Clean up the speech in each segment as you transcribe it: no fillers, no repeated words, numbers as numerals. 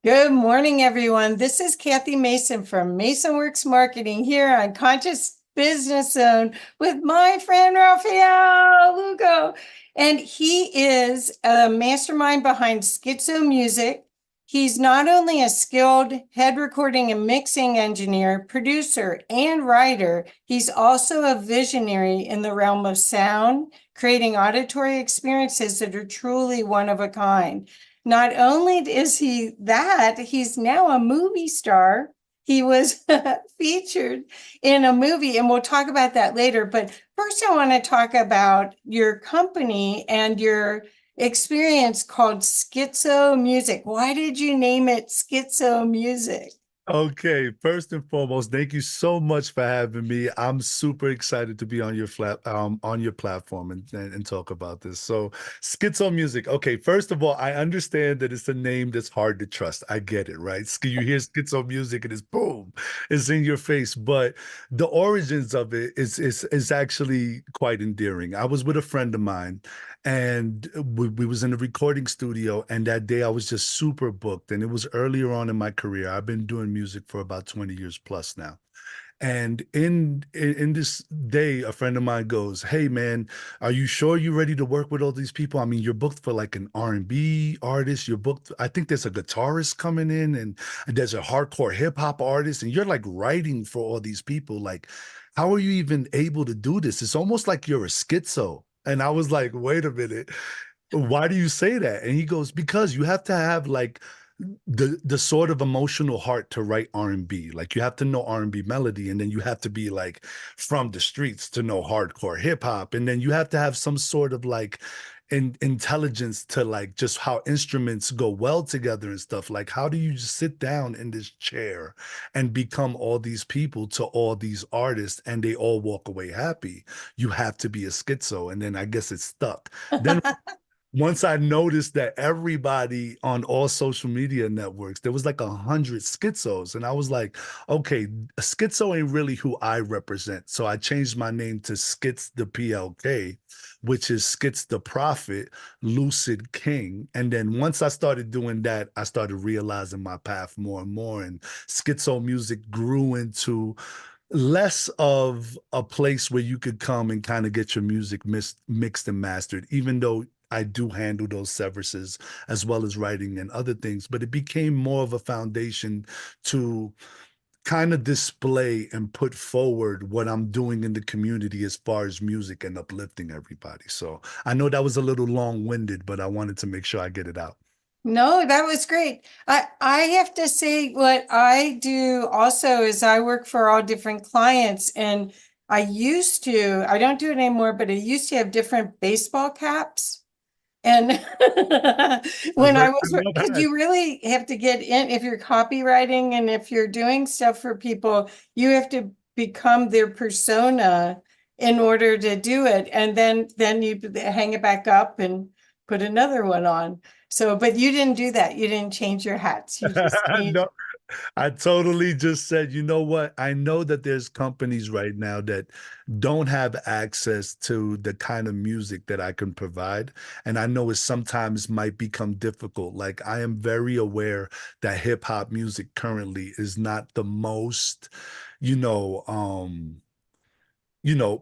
Good morning, everyone. This is Kathy Mason from MasonWorks Marketing here on Conscious Business Zone with my friend Rafael Lugo. And he is a mastermind behind SkitzoMusic. He's not only a skilled head recording and mixing engineer, producer, and writer, he's also a visionary in the realm of sound, creating auditory experiences that are truly one of a kind. Not only is he that, he's now a movie star. He was featured in a movie, and we'll talk about that later. But first, I want to talk about your company and your experience called SkitzoMusic. Why did you name it SkitzoMusic? Okay, first and foremost, thank you so much for having me. I'm super excited to be on your on your platform and talk about this. So, Schizo Music. Okay, first of all, I understand that it's a name that's hard to trust. I get it, right? You hear Schizo Music and it's boom, it's in your face. But the origins of it is actually quite endearing. I was with a friend of mine and we was in a recording studio, and that day I was just super booked, and it was earlier on in my career. I've been doing music for about 20 years plus now. And in this day, a friend of mine goes, "Hey man, are you sure you're ready to work with all these people? I mean, you're booked for like an R&B artist, you're booked, I think there's a guitarist coming in, and there's a hardcore hip hop artist, and you're like writing for all these people. Like, how are you even able to do this? It's almost like you're a schizo." And I was like, "Wait a minute. Why do you say that?" And he goes, "Because you have to have like the sort of emotional heart to write R&B. Like you have to know R&B melody, and then you have to be like from the streets to know hardcore hip hop, and then you have to have some sort of like intelligence to like just how instruments go well together and stuff. Like how do you just sit down in this chair and become all these people to all these artists and they all walk away happy? You have to be a schizo." And then I guess it stuck. Then once I noticed that everybody on all social media networks, there was like 100 schizos. And I was like, okay, a schizo ain't really who I represent. So I changed my name to Skits the PLK, which is Skits the Prophet, Lucid King. And then once I started doing that, I started realizing my path more and more. And schizo music grew into less of a place where you could come and kind of get your music mixed and mastered, even though I do handle those severances as well as writing and other things, but it became more of a foundation to kind of display and put forward what I'm doing in the community as far as music and uplifting everybody. So I know that was a little long-winded, but I wanted to make sure I get it out. No, that was great. I have to say what I do also is I work for all different clients, and I don't do it anymore, but I used to have different baseball caps. And I've when heard I was, of because that. you really have to get in, if you're copywriting and if you're doing stuff for people, you have to become their persona in order to do it. And then you hang it back up and put another one on. So, but you didn't do that. You didn't change your hats. You just changed. No, I totally just said, you know what? I know that there's companies right now that don't have access to the kind of music that I can provide. And I know it sometimes might become difficult. Like I am very aware that hip hop music currently is not the most, you know,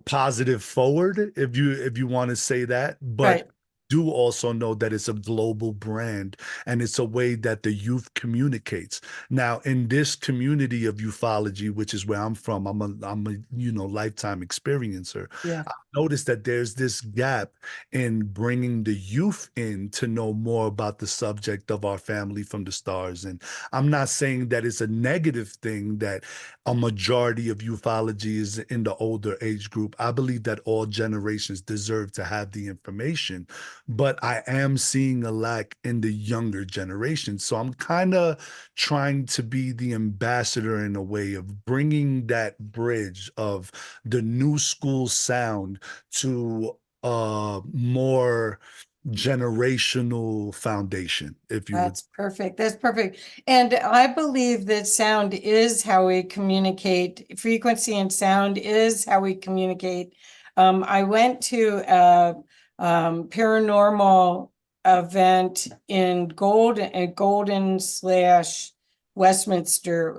positive forward, if you want to say that, but Right. do also know that it's a global brand and it's a way that the youth communicates. Now, in this community of ufology, which is where I'm from, I'm a lifetime experiencer. Yeah. I noticed that there's this gap in bringing the youth in to know more about the subject of our family from the stars. And I'm not saying that it's a negative thing that a majority of ufology is in the older age group. I believe that all generations deserve to have the information, but I am seeing a lack in the younger generation. So I'm kind of trying to be the ambassador in a way of bringing that bridge of the new school sound to a more generational foundation, if you would. That's perfect. That's perfect. And I believe that sound is how we communicate. Frequency and sound is how we communicate. I went to a paranormal event in Golden slash Westminster.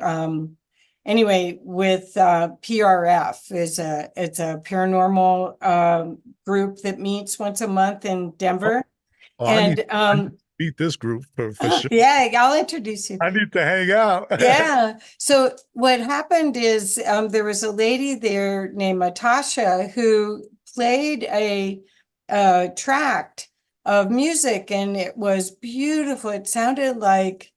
Anyway, with PRF it's a paranormal group that meets once a month in Oh, Denver. oh, And I need to beat this group for sure. yeah, I'll introduce you. I need to hang out. Yeah. So what happened is there was a lady there named Natasha who played a tract of music, and it was beautiful. It sounded like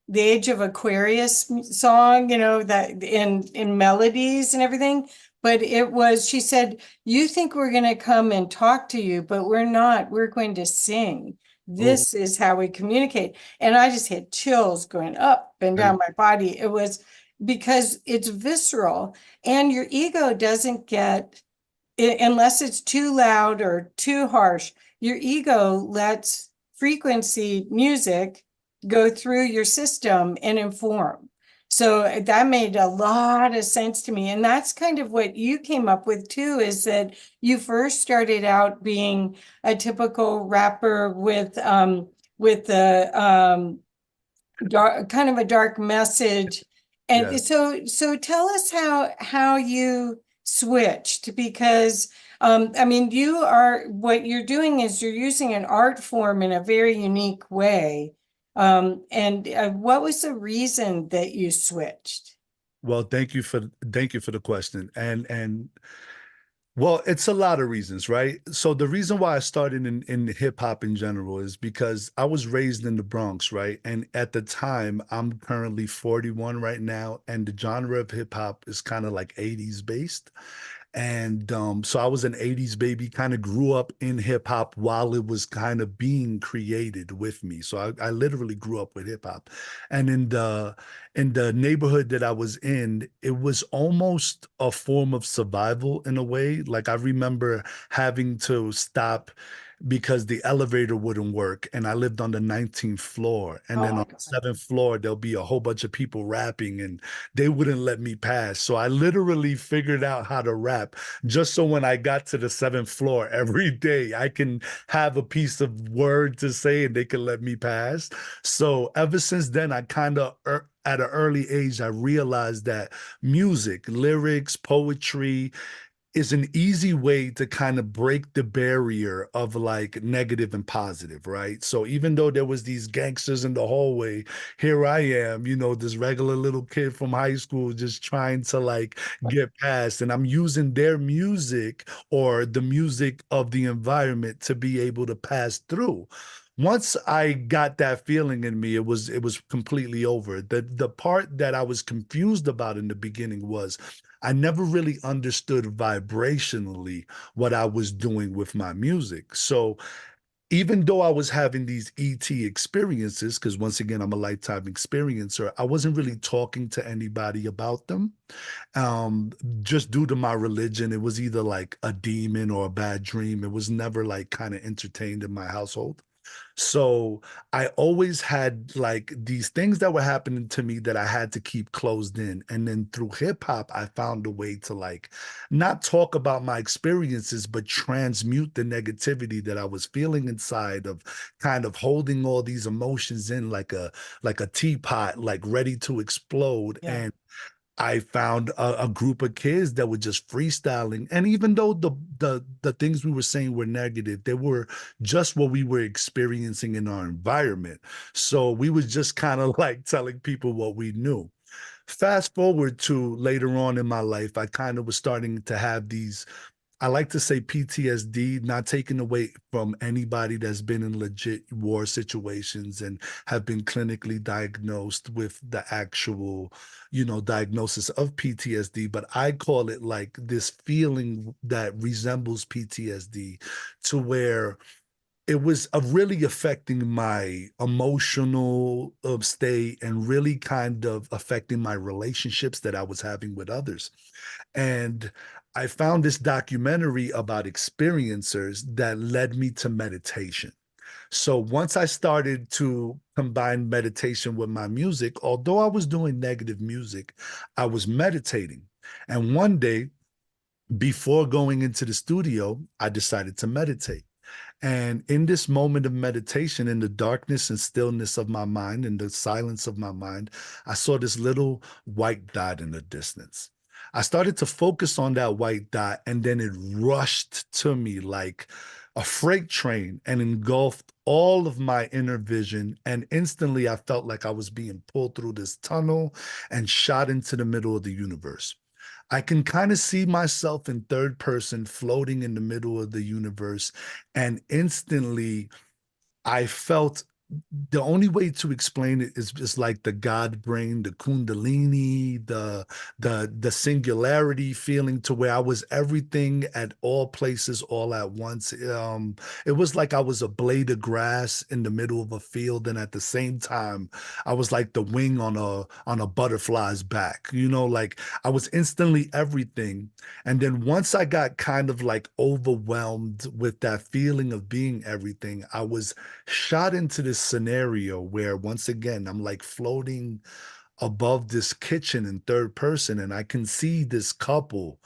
the Age of Aquarius song, you know, that in melodies and everything. But it was, she said, you think we're going to come and talk to you, but we're not. We're going to sing. Oh, This is how we communicate. And I just had chills going up and down my body. It was because it's visceral, and your ego doesn't get, unless it's too loud or too harsh, your ego lets frequency music go through your system and inform. So that made a lot of sense to me. And that's kind of what you came up with too, is that you first started out being a typical rapper with the dark, kind of a dark message. And yes. so tell us how you switched, because I mean, what you're doing is you're using an art form in a very unique way. And what was the reason that you switched? Well, thank you for the question. And well, it's a lot of reasons, right? So the reason why I started in hip hop in general is because I was raised in the Bronx, right? And at the time, I'm currently 41 right now, and the genre of hip hop is kind of like 80s based. And so I was an 80s baby, kind of grew up in hip hop while it was kind of being created with me. So I literally grew up with hip hop. And in the neighborhood that I was in, it was almost a form of survival in a way. Like I remember having to stop because the elevator wouldn't work, and I lived on the 19th floor, and Oh then my on God. the 7th floor there'll be a whole bunch of people rapping, and they wouldn't let me pass. So I literally figured out how to rap just so when I got to the 7th floor every day, I can have a piece of word to say and they can let me pass. So ever since then, I kind of at an early age, I realized that music, lyrics, poetry, is an easy way to kind of break the barrier of like negative and positive, right? So even though there was these gangsters in the hallway, here I am, you know, this regular little kid from high school just trying to like get past, and I'm using their music or the music of the environment to be able to pass through. Once I got that feeling in me, it was completely over. The part that I was confused about in the beginning was I never really understood vibrationally what I was doing with my music. So even though I was having these ET experiences, because once again, I'm a lifetime experiencer, I wasn't really talking to anybody about them. Just due to my religion, it was either like a demon or a bad dream. It was never like kind of entertained in my household. So I always had like these things that were happening to me that I had to keep closed in. And then through hip hop, I found a way to like not talk about my experiences, but transmute the negativity that I was feeling inside of kind of holding all these emotions in like a teapot, like ready to explode. Yeah. And I found a group of kids that were just freestyling. And even though the things we were saying were negative, they were just what we were experiencing in our environment. So we was just kind of like telling people what we knew. Fast forward to later on in my life, I kind of was starting to have these, I like to say PTSD, not taken away from anybody that's been in legit war situations and have been clinically diagnosed with the actual, you know, diagnosis of PTSD, but I call it like this feeling that resembles PTSD, to where it was really affecting my emotional state and really kind of affecting my relationships that I was having with others. And I found this documentary about experiencers that led me to meditation. So once I started to combine meditation with my music, although I was doing negative music, I was meditating. And one day, before going into the studio, I decided to meditate. And in this moment of meditation, in the darkness and stillness of my mind, in the silence of my mind, I saw this little white dot in the distance. I started to focus on that white dot, and then it rushed to me like a freight train and engulfed all of my inner vision. And instantly, I felt like I was being pulled through this tunnel and shot into the middle of the universe. I can kind of see myself in third person floating in the middle of the universe. And instantly, I felt the only way to explain it is just like the God brain, the Kundalini, the singularity feeling to where I was everything at all places all at once. It was like I was a blade of grass in the middle of a field, and at the same time, I was like the wing on a butterfly's back. You know, like I was instantly everything. And then once I got kind of like overwhelmed with that feeling of being everything, I was shot into this scenario where once again I'm like floating above this kitchen in third person, and I can see this couple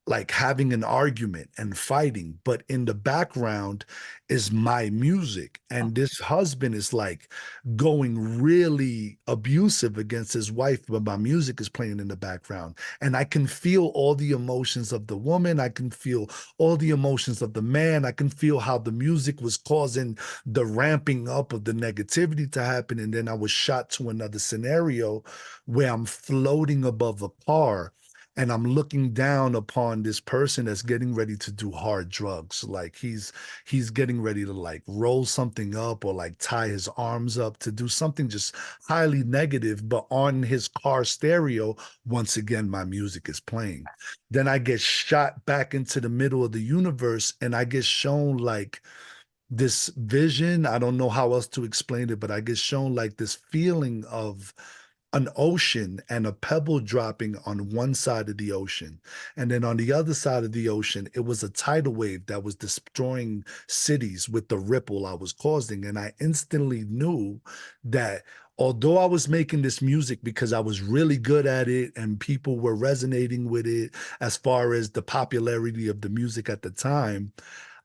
like having an argument and fighting, but in the background is my music. And this husband is like going really abusive against his wife, but my music is playing in the background. And I can feel all the emotions of the woman. I can feel all the emotions of the man. I can feel how the music was causing the ramping up of the negativity to happen. And then I was shot to another scenario where I'm floating above a car, and I'm looking down upon this person that's getting ready to do hard drugs. Like he's getting ready to like roll something up or like tie his arms up to do something just highly negative. But on his car stereo, once again, my music is playing. Then I get shot back into the middle of the universe, and I get shown like this vision. I don't know how else to explain it, but I get shown like this feeling of an ocean and a pebble dropping on one side of the ocean. And then on the other side of the ocean, it was a tidal wave that was destroying cities with the ripple I was causing. And I instantly knew that although I was making this music because I was really good at it and people were resonating with it as far as the popularity of the music at the time,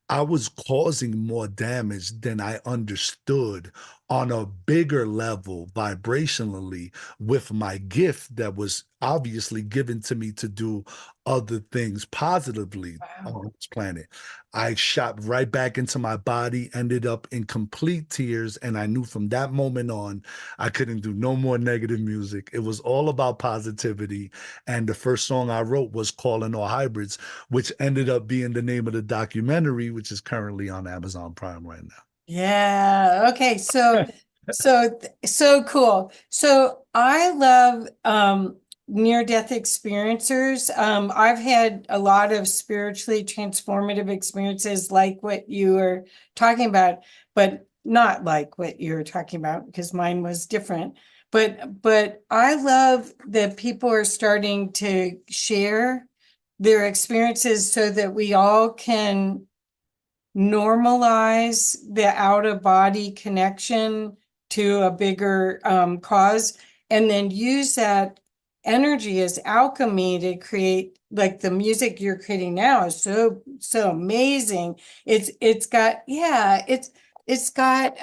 I was causing more damage than I understood on a bigger level vibrationally with my gift that was obviously given to me to do other things positively Wow. on this planet. I shot right back into my body, ended up in complete tears, and I knew from that moment on I couldn't do no more negative music. It was all about positivity. And the first song I wrote was Calling All Hybrids, which ended up being the name of the documentary, which is currently on Amazon Prime right now. Yeah. Okay. So cool. So I love near-death experiencers. I've had a lot of spiritually transformative experiences like what you were talking about, but not like what you were talking about because mine was different. But I love that people are starting to share their experiences so that we all can normalize the out of body connection to a bigger cause, and then use that energy as alchemy to create like the music you're creating now is so amazing. It's got, yeah, it's got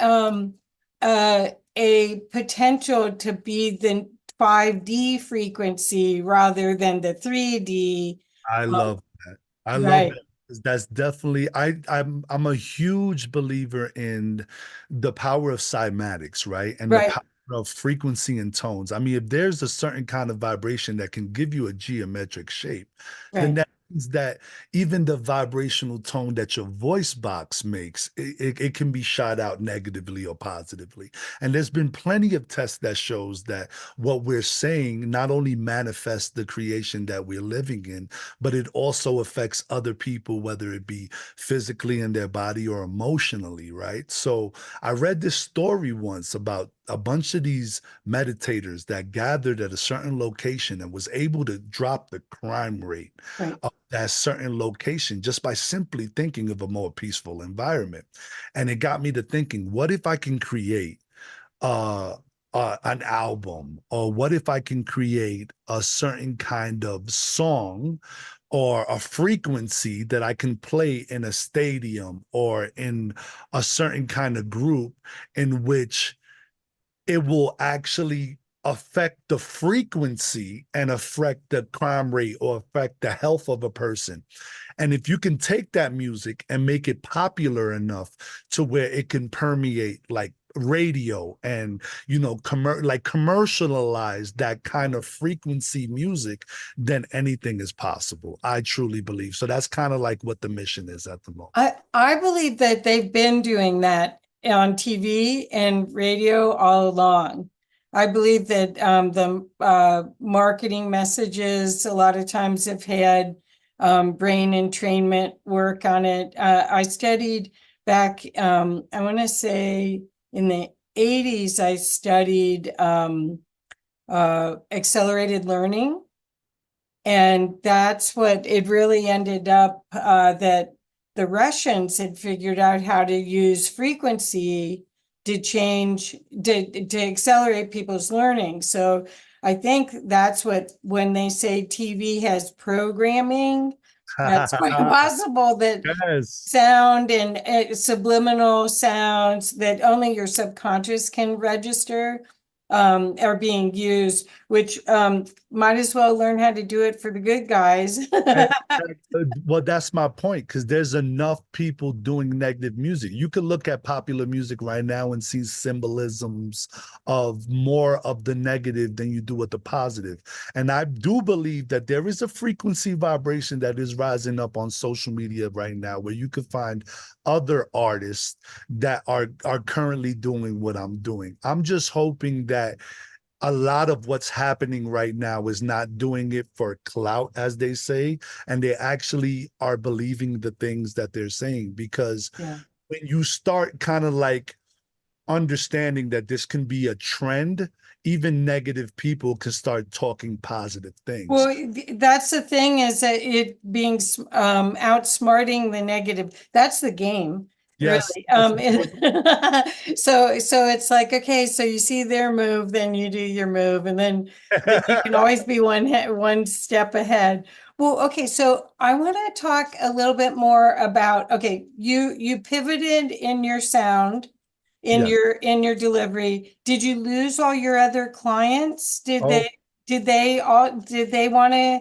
a potential to be the 5D frequency rather than the 3D. I um, love that. I love right, that. That's definitely I'm a huge believer in the power of cymatics, right? And the right, power of frequency and tones. I mean, if there's a certain kind of vibration that can give you a geometric shape, then right. that means that even the vibrational tone that your voice box makes, it can be shot out negatively or positively. And there's been plenty of tests that shows that what we're saying not only manifests the creation that we're living in, but it also affects other people, whether it be physically in their body or emotionally, right? So I read this story once about a bunch of these meditators that gathered at a certain location and was able to drop the crime rate Right. of that certain location just by simply thinking of a more peaceful environment. And it got me to thinking, what if I can create uh, an album, or what if I can create a certain kind of song or a frequency that I can play in a stadium or in a certain kind of group in which it will actually affect the frequency and affect the crime rate or affect the health of a person. And if you can take that music and make it popular enough to where it can permeate like radio and like commercialize that kind of frequency music, then anything is possible. I truly believe. So that's kind of like what the mission is at the moment. I believe that they've been doing that on TV and radio all along. I believe that the marketing messages a lot of times have had brain entrainment work on it. I studied back, I want to say in the 80s, I studied accelerated learning. And that's what it really ended up that the Russians had figured out how to use frequency to change, to accelerate people's learning. So I think that's what, when they say TV has programming, that's quite possible that Yes. sound and subliminal sounds that only your subconscious can register are being used, which might as well learn how to do it for the good guys. Well, that's my point, because there's enough people doing negative music. You can look at popular music right now and see symbolisms of more of the negative than you do with the positive. And I do believe that there is a frequency vibration that is rising up on social media right now where you can find other artists that are currently doing what I'm doing. I'm just hoping that a lot of what's happening right now is not doing it for clout, as they say, and they actually are believing the things that they're saying. Because Yeah. when you start kind of like understanding that this can be a trend, even negative people can start talking positive things. Well, that's the thing, is that it being outsmarting the negative. That's the game. Yes. Really. So it's like, okay, so you see their move, then you do your move, and then you can always be one step ahead. Well, okay, so I want to talk a little bit more about, okay, you pivoted in your sound, in Yes. your delivery. Did you lose all your other clients? Oh, Did they want to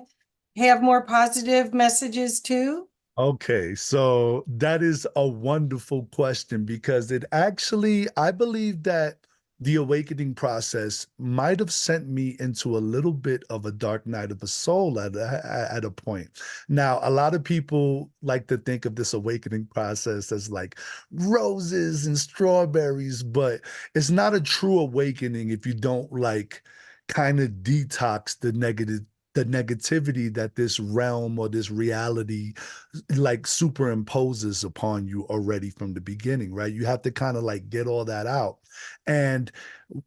have more positive messages too? okay, so that is a wonderful question, because it actually, I believe that the awakening process might have sent me into a little bit of a dark night of the soul at a point. Now, a lot of people like to think of this awakening process as like roses and strawberries, but it's not a true awakening if you don't like kind of detox the negativity that this realm or this reality like superimposes upon you already from the beginning, right? You have to kind of like get all that out. And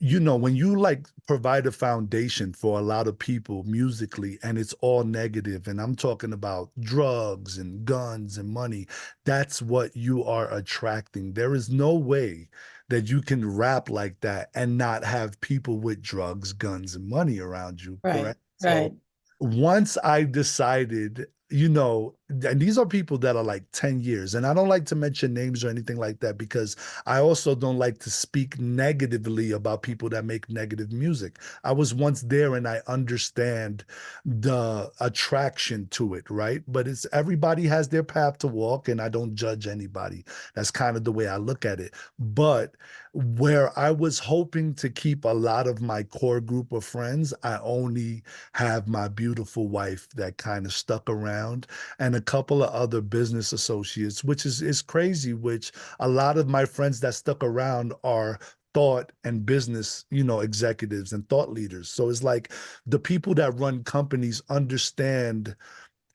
when you like provide a foundation for a lot of people musically and it's all negative, and I'm talking about drugs and guns and money, that's what you are attracting. There is no way that you can rap like that and not have people with drugs, guns, and money around you, Right, correct? right. So once I decided, and these are people that are like 10 years, and I don't like to mention names or anything like that because I also don't like to speak negatively about people that make negative music. I was once there and I understand the attraction to it, right? But it's everybody has their path to walk, and I don't judge anybody. That's kind of the way I look at it. But where I was hoping to keep a lot of my core group of friends, I only have my beautiful wife that kind of stuck around, and a couple of other business associates, which is crazy, which a lot of my friends that stuck around are thought and business, executives and thought leaders. So it's like the people that run companies understand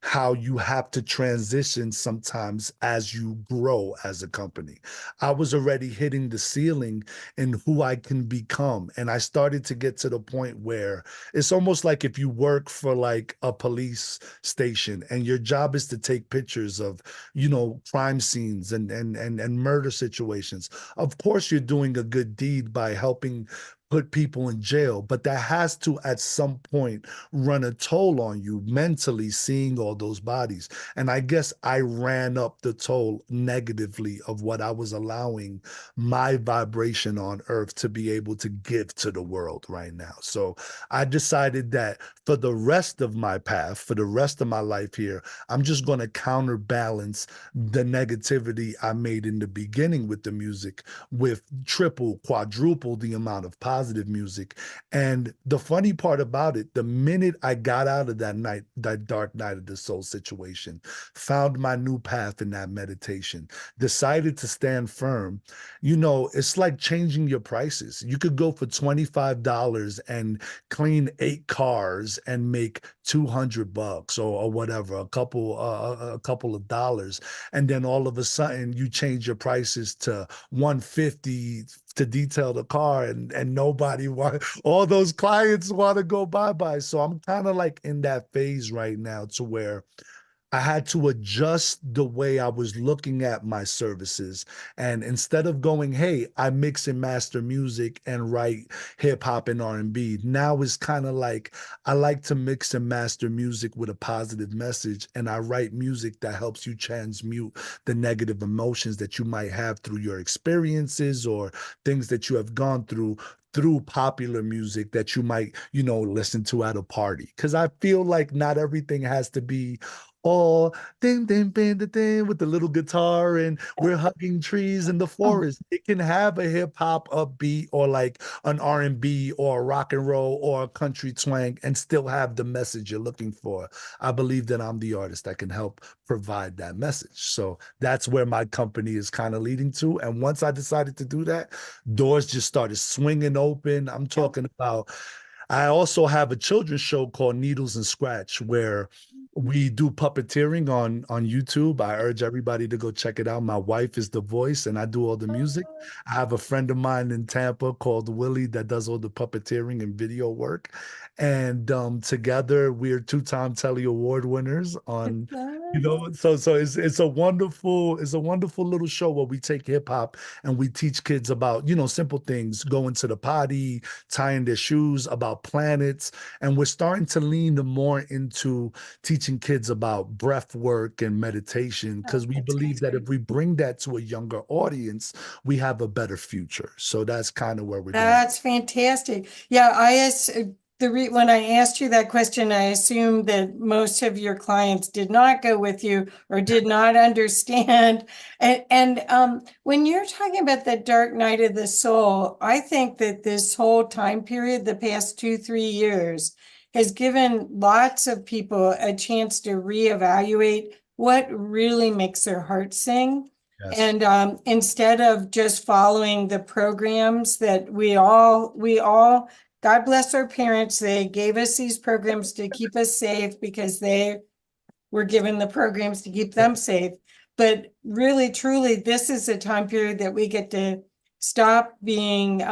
how you have to transition sometimes as you grow as a company. I was already hitting the ceiling in who I can become. And I started to get to the point where it's almost like if you work for like a police station and your job is to take pictures of, crime scenes and murder situations. Of course, you're doing a good deed by helping put people in jail, but that has to at some point run a toll on you mentally, seeing all those bodies. And I guess I ran up the toll negatively of what I was allowing my vibration on earth to be able to give to the world right now. So I decided that for the rest of my path, for the rest of my life here, I'm just going to counterbalance the negativity I made in the beginning with the music with triple, quadruple the amount of positive music. And the funny part about it, the minute I got out of that night, that dark night of the soul situation, found my new path in that meditation, decided to stand firm, it's like changing your prices. You could go for $25 and clean 8 cars and make $200 or whatever, a couple of dollars, and then all of a sudden you change your prices to 150 to detail the car, and nobody want, all those clients want to go bye-bye. So I'm kind of like in that phase right now to where I had to adjust the way I was looking at my services. And instead of going, hey, I mix and master music and write hip hop and R&B, now it's kind of like I like to mix and master music with a positive message. And I write music that helps you transmute the negative emotions that you might have through your experiences or things that you have gone through popular music that you might, listen to at a party. Because I feel like not everything has to be all ding ding ding ding ding with the little guitar and we're hugging trees in the forest. It can have a hip hop upbeat or like an R&B or a rock and roll or a country twang and still have the message you're looking for. I believe that I'm the artist that can help provide that message. So that's where my company is kind of leading to. And once I decided to do that, doors just started swinging open. I'm talking about, I also have a children's show called Needles and Scratch where we do puppeteering on YouTube. I urge everybody to go check it out. My wife is the voice and I do all the music. I have a friend of mine in Tampa called Willie that does all the puppeteering and video work. And together we're two-time Telly Award winners on, so it's a wonderful little show where we take hip hop and we teach kids about, simple things, going to the potty, tying their shoes, about planets. And we're starting to lean more into teaching kids about breath work and meditation because we believe that if we bring that to a younger audience, we have a better future. So that's kind of where we're going. That's fantastic. Yeah, when I asked you that question, I assumed that most of your clients did not go with you or did not understand. And when you're talking about the dark night of the soul, I think that this whole time period, the past 2-3 years, has given lots of people a chance to reevaluate what really makes their heart sing. Yes. And instead of just following the programs that we all, God bless our parents, they gave us these programs to keep us safe because they were given the programs to keep them safe. But really, truly, this is a time period that we get to stop being,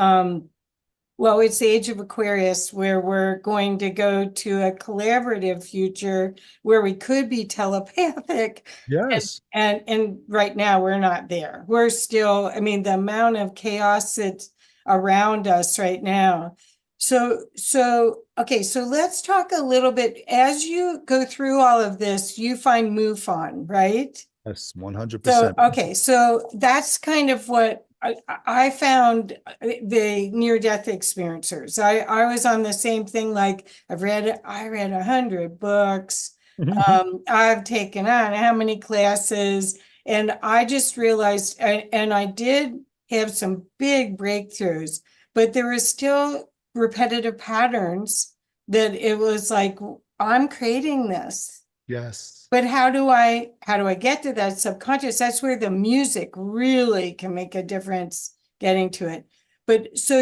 well, it's the age of Aquarius, where we're going to go to a collaborative future where we could be telepathic. Yes. And right now we're not there. We're still, I mean, the amount of chaos that's around us right now. So okay, so let's talk a little bit. As you go through all of this, you find MUFON, right? Yes, So, 100%. okay, so that's kind of what I found the near-death experiencers. I was on the same thing, like I read 100 books. I've taken on how many classes, and I just realized, and I did have some big breakthroughs, but there were still repetitive patterns that it was like, I'm creating this. Yes. But how do I get to that subconscious? That's where the music really can make a difference getting to it. But so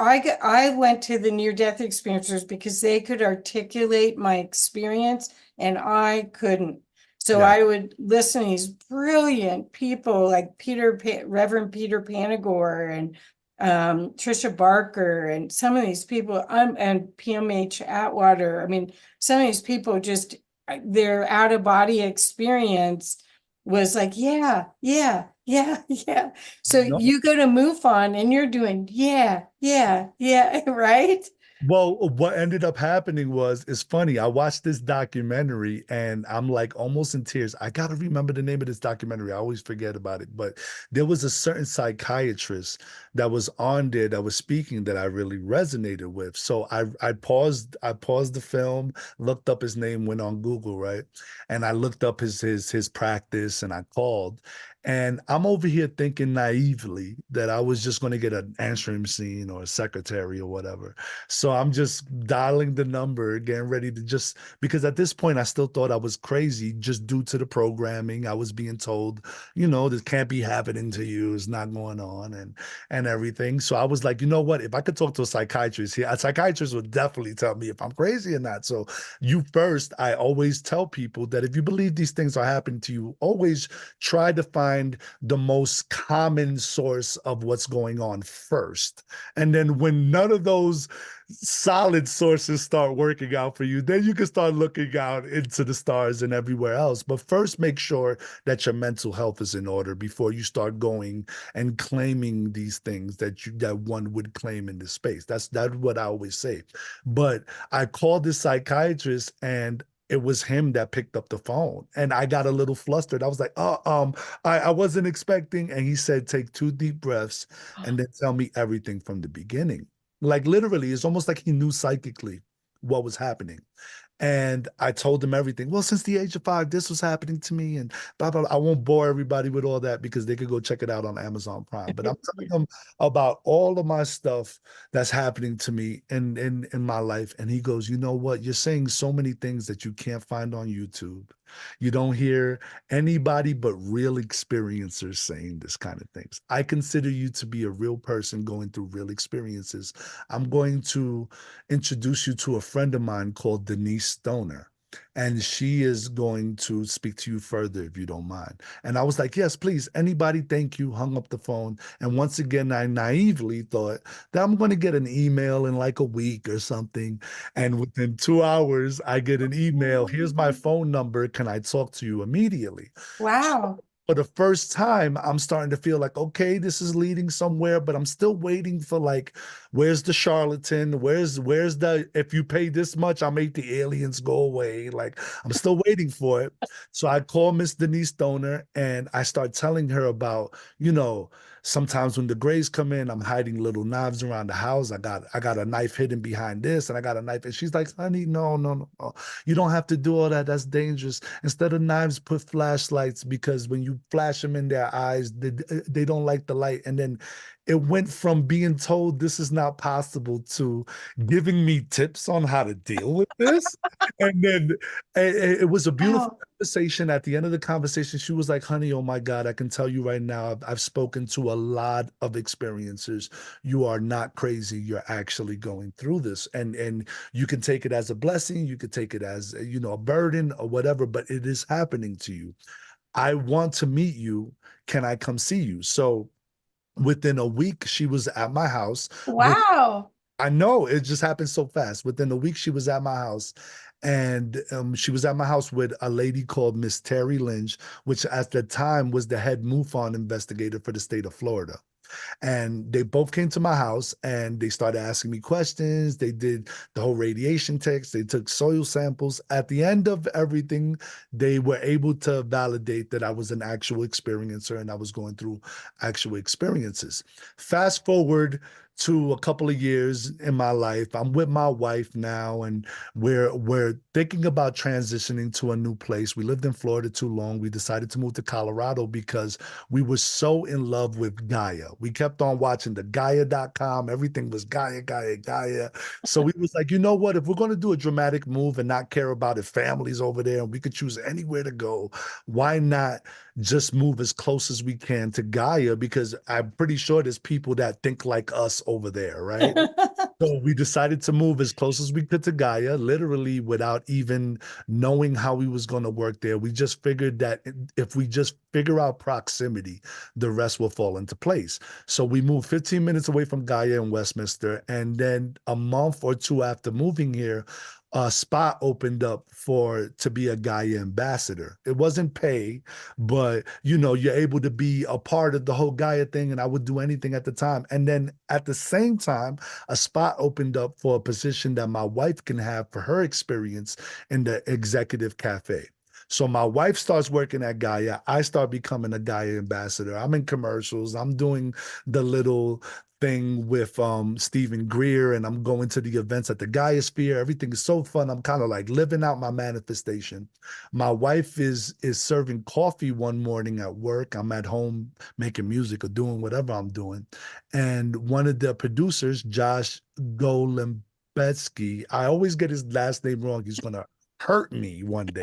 I went to the near-death experiencers because they could articulate my experience and I couldn't. So Yeah. I would listen to these brilliant people like Reverend Peter Panagore and Trisha Barker and some of these people, and PMH Atwater. I mean, some of these people just their out of body experience was like, yeah, yeah, yeah, yeah. So No. you go to MUFON and you're doing, yeah, yeah, yeah, right? Well, what ended up happening was, it's funny. I watched this documentary and I'm like almost in tears. I gotta remember the name of this documentary. I always forget about it. But there was a certain psychiatrist that was on there that was speaking that I really resonated with. So I paused the film, looked up his name, went on Google, right? And I looked up his practice and I called. And I'm over here thinking naively that I was just going to get an answering machine or a secretary or whatever. So I'm just dialing the number, getting ready to just, because at this point I still thought I was crazy just due to the programming. I was being told, this can't be happening to you, it's not going on and everything. So I was like, you know what? If I could talk to a psychiatrist here, a psychiatrist would definitely tell me if I'm crazy or not. So I always tell people that if you believe these things are happening to you, always try to find the most common source of what's going on first. And then when none of those solid sources start working out for you, then you can start looking out into the stars and everywhere else. But first, make sure that your mental health is in order before you start going and claiming these things that one would claim in this space. That's what I always say. But I called this psychiatrist and it was him that picked up the phone and I got a little flustered. I was like, I wasn't expecting. And he said, take 2 deep breaths and then tell me everything from the beginning. Like literally, it's almost like he knew psychically what was happening. And I told him everything. Well, since the age of 5, this was happening to me, and blah, blah, blah. I won't bore everybody with all that because they could go check it out on Amazon Prime. But I'm telling them about all of my stuff that's happening to me in my life. And he goes, you know what? You're saying so many things that you can't find on YouTube. You don't hear anybody but real experiencers saying this kind of things. I consider you to be a real person going through real experiences. I'm going to introduce you to a friend of mine called Denise Stoner. And she is going to speak to you further if you don't mind. And I was like, yes, please. Anybody, thank you. Hung up the phone. And once again, I naively thought that I'm going to get an email in like a week or something. And within 2 hours, I get an email. Here's my phone number. Can I talk to you immediately? Wow. For the first time, I'm starting to feel like, okay, this is leading somewhere, but I'm still waiting for like, where's the charlatan? Where's the, if you pay this much, I'll make the aliens go away. Like, I'm still waiting for it. So I call Miss Denise Stoner and I start telling her about, sometimes when the grays come in, I'm hiding little knives around the house. I got a knife hidden behind this, and I got a knife. And she's like, honey, no, no, no, no. You don't have to do all that. That's dangerous. Instead of knives, put flashlights because when you flash them in their eyes, they don't like the light. And then it went from being told this is not possible to giving me tips on how to deal with this. And then it was a beautiful Wow. conversation. At the end of the conversation, she was like, honey, oh my God, I can tell you right now, I've spoken to a lot of experiencers. You are not crazy. You're actually going through this. And you can take it as a blessing, you could take it as, a burden or whatever, but it is happening to you. I want to meet you. Can I come see you? So within a week, she was at my house with, Wow. I know it just happened so fast. Within a week, she was at my house. And she was at my house with a lady called Miss Terry Lynch, which at the time was the head MUFON investigator for the state of Florida. And they both came to my house and they started asking me questions. They did the whole radiation tests. They took soil samples. At the end of everything, they were able to validate that I was an actual experiencer and I was going through actual experiences. Fast forward to a couple of years in my life. I'm with my wife now, and we're thinking about transitioning to a new place. We lived in Florida too long. We decided to move to Colorado because we were so in love with Gaia. We kept on watching the Gaia.com. Everything was Gaia, Gaia, Gaia. So we was like, you know what? If we're going to do a dramatic move and not care about if families over there and we could choose anywhere to go, why not just move as close as we can to Gaia? Because I'm pretty sure there's people that think like us over there, right? So we decided to move as close as we could to Gaia, literally without even knowing how we was going to work there. We just figured that if we just figure out proximity, the rest will fall into place. So we moved 15 minutes away from Gaia in Westminster. And then a month or two after moving here, a spot opened up to be a Gaia ambassador. It wasn't pay, but you're able to be a part of the whole Gaia thing, and I would do anything at the time. And then at the same time, a spot opened up for a position that my wife can have for her experience in the executive cafe. So my wife starts working at Gaia. I start becoming a Gaia ambassador. I'm in commercials. I'm doing the little thing with Stephen Greer, and I'm going to the events at the Gaia Sphere. Everything is so fun. I'm kind of like living out my manifestation. My wife is serving coffee one morning at work. I'm at home making music or doing whatever I'm doing. And one of the producers, Josh Golembetsky, I always get his last name wrong. He's gonna hurt me one day.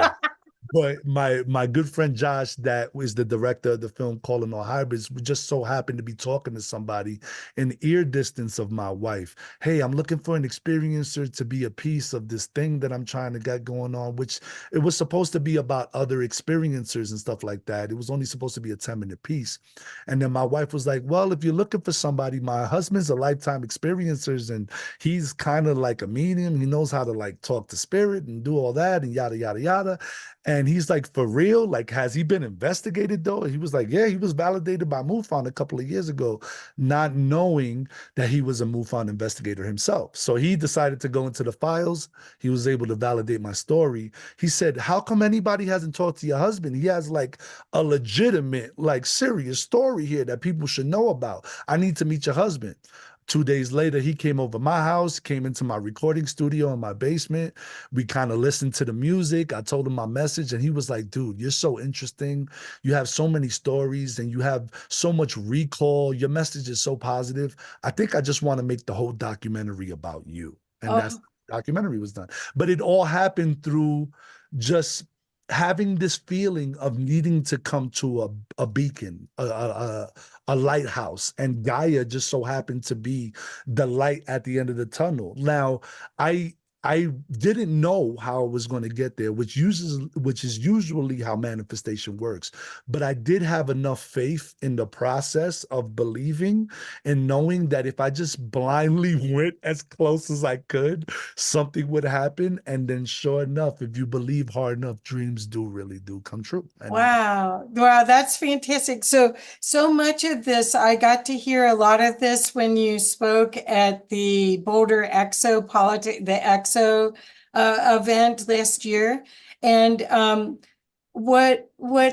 But my good friend Josh, that was the director of the film Calling All Hybrids, we just so happened to be talking to somebody in ear distance of my wife. Hey, I'm looking for an experiencer to be a piece of this thing that I'm trying to get going on, which it was supposed to be about other experiencers and stuff like that. It was only supposed to be a 10-minute piece. And then my wife was like, well, if you're looking for somebody, my husband's a lifetime experiencers, and he's kind of like a medium. He knows how to like talk to spirit and do all that and yada, yada, yada. And he's like, for real? Like, has he been investigated though? He was like, yeah, he was validated by MUFON a couple of years ago, not knowing that he was a MUFON investigator himself. So he decided to go into the files. He was able to validate my story. He said, how come anybody hasn't talked to your husband? He has like a legitimate, like serious story here that people should know about. I need to meet your husband. 2 days later, he came over my house, came into my recording studio in my basement. We kind of listened to the music. I told him my message, and he was like, dude, you're so interesting. You have so many stories, and you have so much recall. Your message is so positive. I think I just want to make the whole documentary about you. And that's Oh, documentary was done. But it all happened through just having this feeling of needing to come to a beacon, a lighthouse, and Gaia just so happened to be the light at the end of the tunnel. Now, I I didn't know how I was going to get there, which is usually how manifestation works. But I did have enough faith in the process of believing and knowing that if I just blindly went as close as I could, something would happen. And then sure enough, if you believe hard enough, dreams do come true. And wow. Wow, that's fantastic. So much of this, I got to hear a lot of this when you spoke at the Boulder the EXO event last year. And what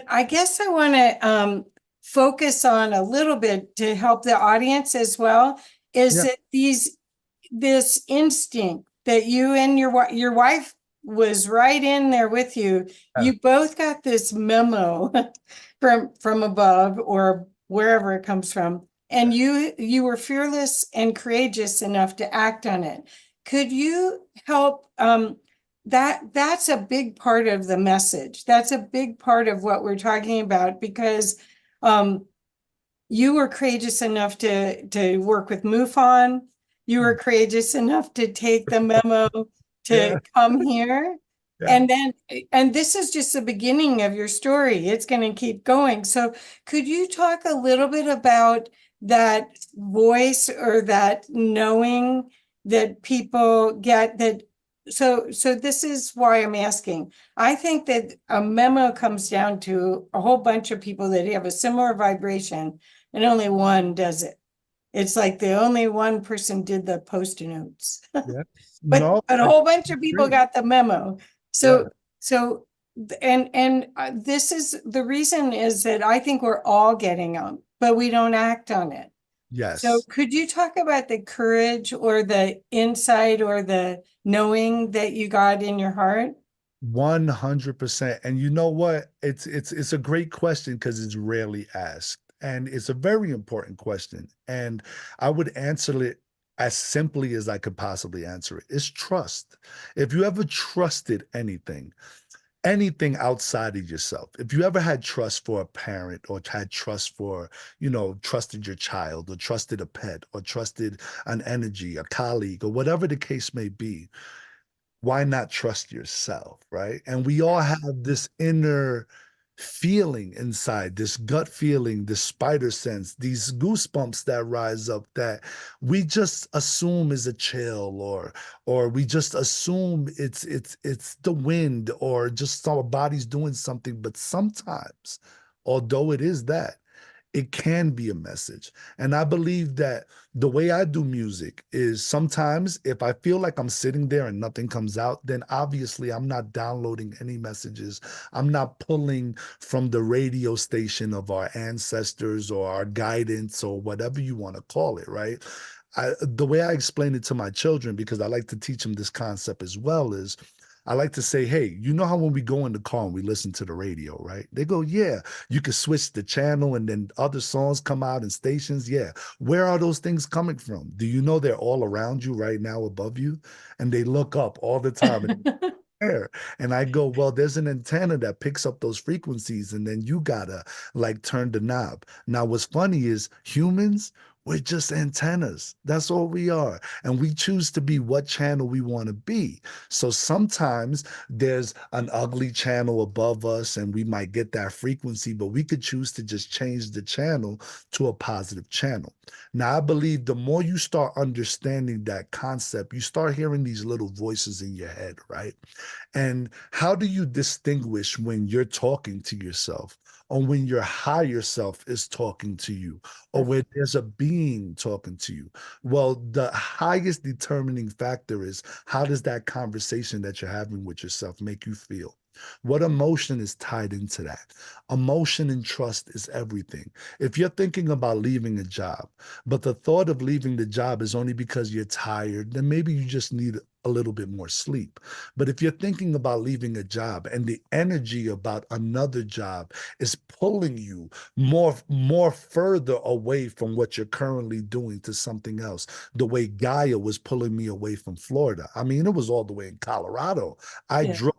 I guess I want to focus on a little bit to help the audience as well is yeah, that this instinct that you and your wife was right in there with you. yeah, You both got this memo from above or wherever it comes from, and you were fearless and courageous enough to act on it. Could you help that's a big part of the message. That's a big part of what we're talking about because you were courageous enough to work with MUFON. You were courageous enough to take the memo yeah, to come here. yeah. And then, and this is just the beginning of your story. It's going to keep going. So could you talk a little bit about that voice or that knowing that people get that? So this is why I'm asking. I think that a memo comes down to a whole bunch of people that have a similar vibration and only one does it. It's like the only one person did the post-it notes. Yeah. but No, but a I whole bunch of people agree. got the memo. Yeah. So and this is the reason is that I think we're all getting them, but we don't act on it. So Yes. could you talk about the courage or the insight or the knowing that you got in your heart? 100%. And you know what? It's a great question because it's rarely asked. And it's a very important question. And I would answer it as simply as I could possibly answer it. It's trust. If you ever trusted anything outside of yourself, if you ever had trust for a parent or had trust for, trusted your child or trusted a pet or trusted an energy, a colleague, or whatever the case may be, why not trust yourself, right? And we all have this inner feeling inside, this gut feeling, this spider sense, these goosebumps that rise up that we just assume is a chill, or we just assume it's the wind, or just our body's doing something. But sometimes, although it is that, it can be a message. And I believe that the way I do music is sometimes if I feel like I'm sitting there and nothing comes out, then obviously I'm not downloading any messages. I'm not pulling from the radio station of our ancestors or our guidance or whatever you want to call it, right? The way I explain it to my children, because I like to teach them this concept as well, is I like to say, hey, you know how when we go in the car and we listen to the radio, right? They go, yeah, you can switch the channel and then other songs come out and stations. Yeah. Where are those things coming from? Do you know they're all around you right now above you? And they look up all the time. Air. And I go, well, there's an antenna that picks up those frequencies, and then you gotta like turn the knob. Now, what's funny is humans, we're just antennas. That's all we are. And we choose to be what channel we want to be. So sometimes there's an ugly channel above us and we might get that frequency, but we could choose to just change the channel to a positive channel. Now, I believe the more you start understanding that concept, you start hearing these little voices in your head, right? And how do you distinguish when you're talking to yourself, or when your higher self is talking to you, or when there's a being talking to you? Well, the highest determining factor is, how does that conversation that you're having with yourself make you feel? What emotion is tied into that? Emotion and trust is everything. If you're thinking about leaving a job, but the thought of leaving the job is only because you're tired, then maybe you just need a little bit more sleep. But if you're thinking about leaving a job and the energy about another job is pulling you more further away from what you're currently doing to something else, the way Gaia was pulling me away from Florida. I mean, it was all the way in Colorado. I Yeah. drove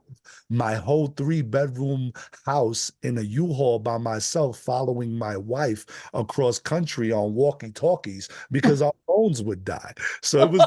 my whole 3-bedroom house in a U-Haul by myself, following my wife across country on walkie-talkies because our phones would die. So it was,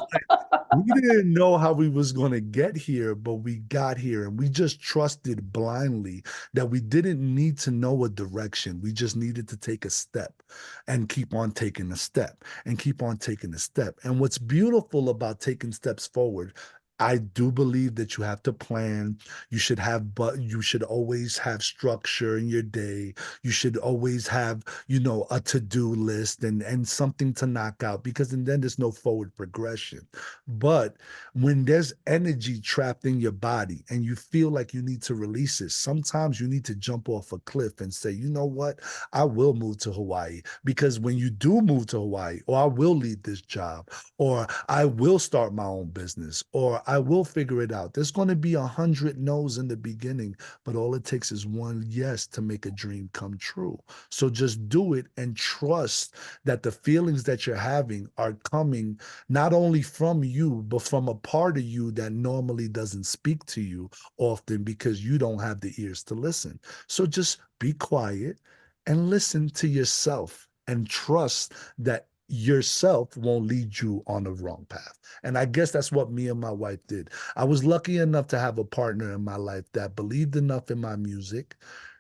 we didn't know how we was going to get here, but we got here, and we just trusted blindly that we didn't need to know a direction. We just needed to take a step and keep on taking a step and keep on taking a step. And what's beautiful about taking steps forward, I do believe that you have to plan. You should have, but you should always have structure in your day. You should always have, a to-do list and something to knock out, because and then there's no forward progression. But when there's energy trapped in your body and you feel like you need to release it, sometimes you need to jump off a cliff and say, you know what? I will move to Hawaii, because when you do move to Hawaii, or I will leave this job, or I will start my own business, or I will figure it out. There's going to be 100 no's in the beginning, but all it takes is one yes to make a dream come true. So just do it and trust that the feelings that you're having are coming not only from you, but from a part of you that normally doesn't speak to you often because you don't have the ears to listen. So just be quiet and listen to yourself and trust that yourself won't lead you on the wrong path. And I guess that's what me and my wife did. I was lucky enough to have a partner in my life that believed enough in my music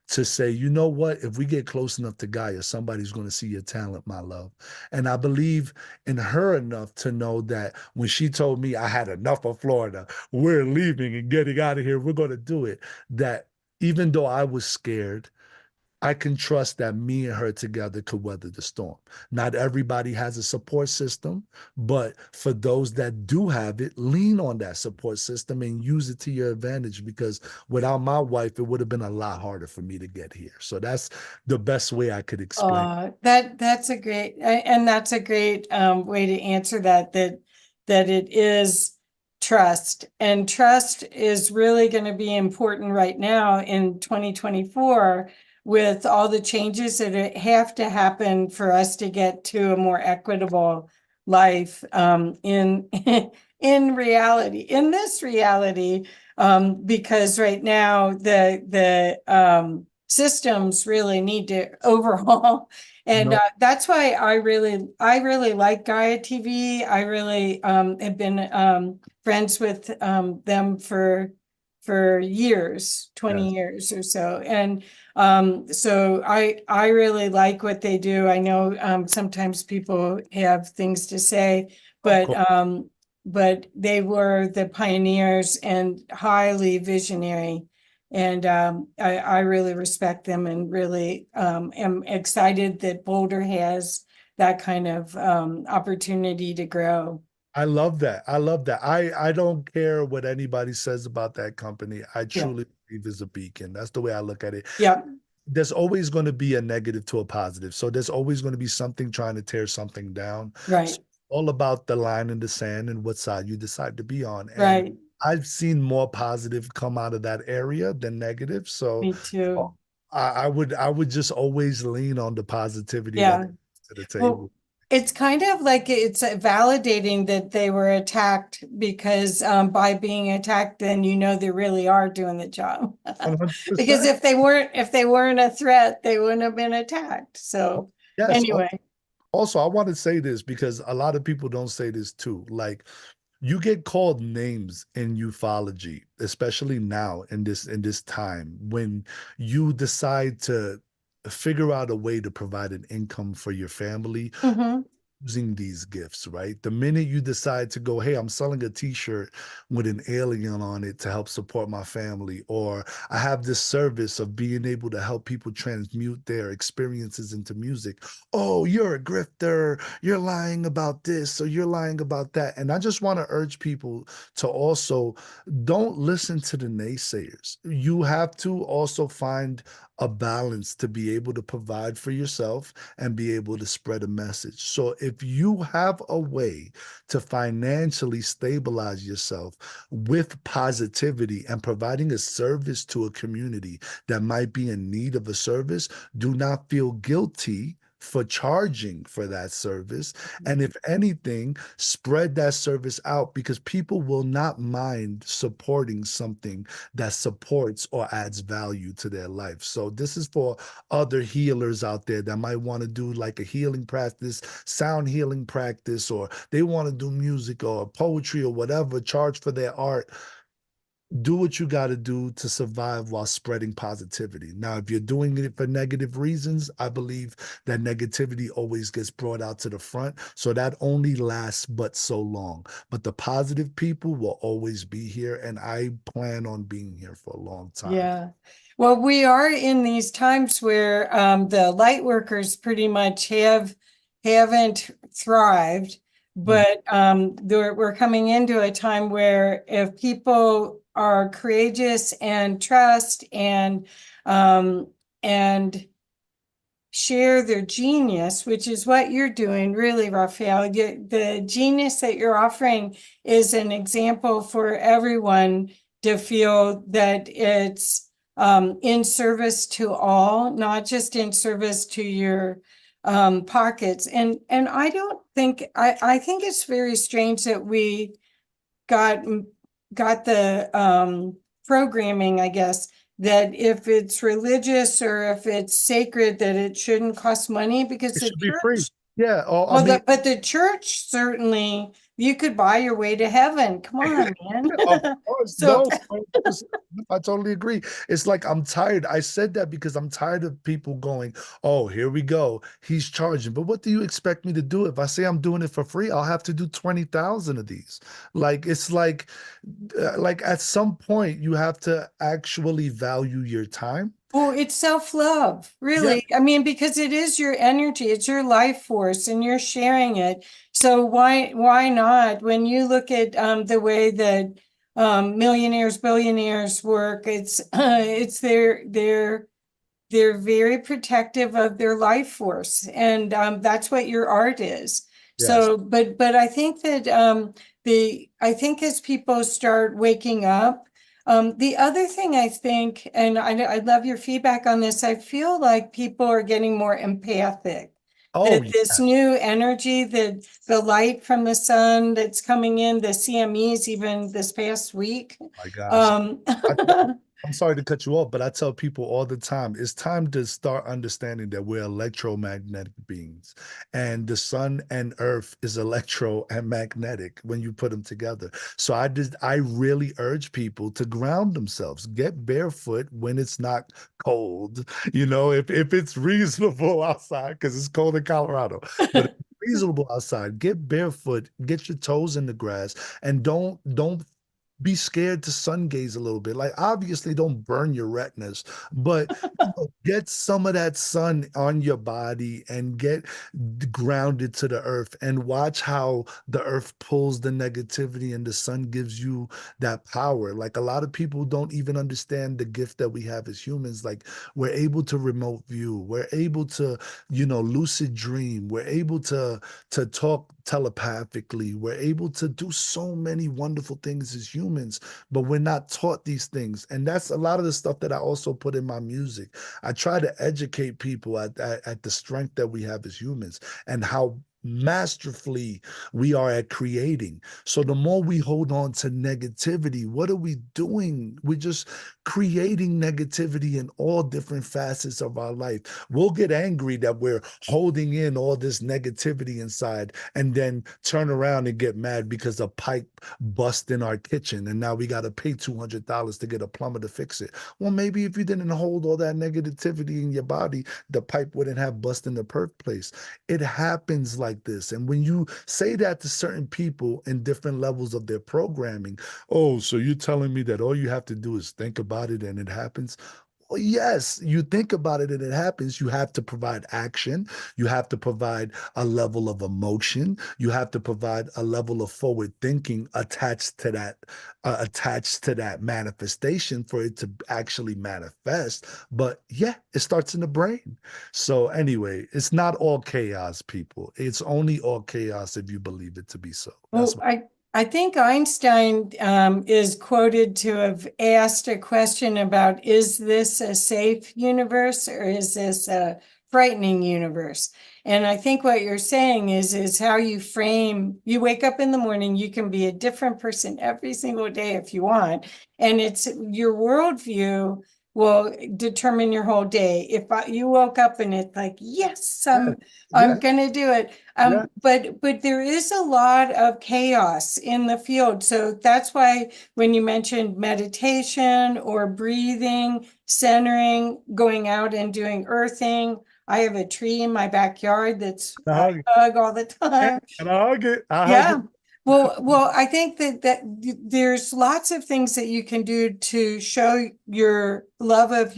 to say, you know what, if we get close enough to Gaia, somebody's going to see your talent, my love. And I believe in her enough to know that when she told me I had enough of Florida, we're leaving and getting out of here, we're going to do it, that even though I was scared, I can trust that me and her together could weather the storm. Not everybody has a support system, but for those that do have it, lean on that support system and use it to your advantage, because without my wife, it would have been a lot harder for me to get here. So that's the best way I could explain. That's a great, and that's a great way to answer that it is trust, and trust is really going to be important right now in 2024, with all the changes that have to happen for us to get to a more equitable life in in reality, in this reality, because right now the systems really need to overhaul. And No, that's why I really like Gaia TV. I really have been friends with them for for years, 20 Yes. years or so. And so I really like what they do. I know sometimes people have things to say, Of course. but they were the pioneers and highly visionary. And I really respect them and really am excited that Boulder has that kind of opportunity to grow. I love that. I love that. I don't care what anybody says about that company. I Yeah. truly believe is a beacon. That's the way I look at it. Yeah. There's always going to be a negative to a positive. So there's always going to be something trying to tear something down. Right. So all about the line in the sand and what side you decide to be on. And Right. I've seen more positive come out of that area than negative. So Me too. I would just always lean on the positivity that Yeah. comes to the Well, table. it's kind of like it's validating that they were attacked because by being attacked, then you know they really are doing the job. Because 100%. if they weren't a threat, they wouldn't have been attacked. So Yes. anyway, Also, I want to say this because a lot of people don't say this too. Like you get called names in ufology, especially now in this time when you decide to figure out a way to provide an income for your family mhm. using these gifts, right? The minute you decide to go, hey, I'm selling a t-shirt with an alien on it to help support my family, or I have this service of being able to help people transmute their experiences into music. Oh, you're a grifter, you're lying about this, or you're lying about that. And I just want to urge people to also don't listen to the naysayers. You have to also find a balance to be able to provide for yourself and be able to spread a message. So if you have a way to financially stabilize yourself with positivity and providing a service to a community that might be in need of a service, do not feel guilty for charging for that service. And if anything, spread that service out because people will not mind supporting something that supports or adds value to their life. So this is for other healers out there that might want to do like a healing practice, sound healing practice, or they want to do music or poetry or whatever, charge for their art. Do what you got to do to survive while spreading positivity. Now, if you're doing it for negative reasons, I believe that negativity always gets brought out to the front. So that only lasts but so long. But the positive people will always be here. And I plan on being here for a long time. Yeah. Well, we are in these times where the light workers pretty much haven't thrived, Mm. but we're coming into a time where if people are courageous and trust and share their genius, which is what you're doing, really, Rafael. The genius that you're offering is an example for everyone to feel that it's in service to all, not just in service to your pockets. And I don't think I think it's very strange that we got got the programming, I guess, that if it's religious or if it's sacred, that it shouldn't cost money because It the should be free. church, Yeah. Or, I well, mean, but the church certainly, you could buy your way to heaven. Come on, man. of course, So, no, 100%. I totally agree. It's like I'm tired. I said that because I'm tired of people going, "Oh, here we go. He's charging." But what do you expect me to do? If I say I'm doing it for free, I'll have to do 20,000 of these. Like it's like at some point you have to actually value your time. well, it's self-love, Yeah. really. I mean, because it is your energy, it's your life force, and you're sharing it. So why not? When you look at the way that millionaires, billionaires work, it's they're very protective of their life force, and that's what your art is. Yes. So, but I think that I think as people start waking up, the other thing I think, and I love your feedback on this, I feel like people are getting more empathic. Oh, That yeah. this new energy, that the light from the sun that's coming in, the CMEs, even this past week. My gosh. Um, I told I'm sorry to cut you off, but I tell people all the time, it's time to start understanding that we're electromagnetic beings, and the sun and earth is electro and magnetic when you put them together. So I really urge people to ground themselves, get barefoot when it's not cold, if it's reasonable outside, because it's cold in Colorado, but if it's reasonable outside, get barefoot, get your toes in the grass, and don't be scared to sun gaze a little bit. Like, obviously, don't burn your retinas, but get some of that sun on your body and get grounded to the earth, and watch how the earth pulls the negativity and the sun gives you that power. Like, a lot of people don't even understand the gift that we have as humans. Like, we're able to remote view, we're able to, lucid dream, we're able to talk telepathically, we're able to do so many wonderful things as humans, but we're not taught these things. And that's a lot of the stuff that I also put in my music. I try to educate people at the strength that we have as humans, and how masterfully we are at creating. So the more we hold on to negativity, what are we doing? We're just creating negativity in all different facets of our life. We'll get angry that we're holding in all this negativity inside, and then turn around and get mad because a pipe bust in our kitchen, and now we got to pay $200 to get a plumber to fix it. Well, maybe if you didn't hold all that negativity in your body, the pipe wouldn't have bust in the first place. It happens like this. And when you say that to certain people in different levels of their programming, oh, so you're telling me that all you have to do is think about it and it happens? Well, yes, you think about it and it happens. You have to provide action. You have to provide a level of emotion. You have to provide a level of forward thinking attached to that manifestation for it to actually manifest. But yeah, it starts in the brain. So anyway, it's not all chaos, people. It's only all chaos if you believe it to be so. That's Well, I think Einstein is quoted to have asked a question about, is this a safe universe or is this a frightening universe? And I think what you're saying is how you frame, you wake up in the morning, you can be a different person every single day if you want. And it's your worldview will determine your whole day. If you woke up and it's like, yes, yeah, I'm yeah, gonna do it. yeah. But there is a lot of chaos in the field. So that's why when you mentioned meditation or breathing, centering, going out and doing earthing, I have a tree in my backyard that's I I hug it. hug all the Yeah, time. and I hug it. I hug it. Yeah. Well, I think that there's lots of things that you can do to show your love of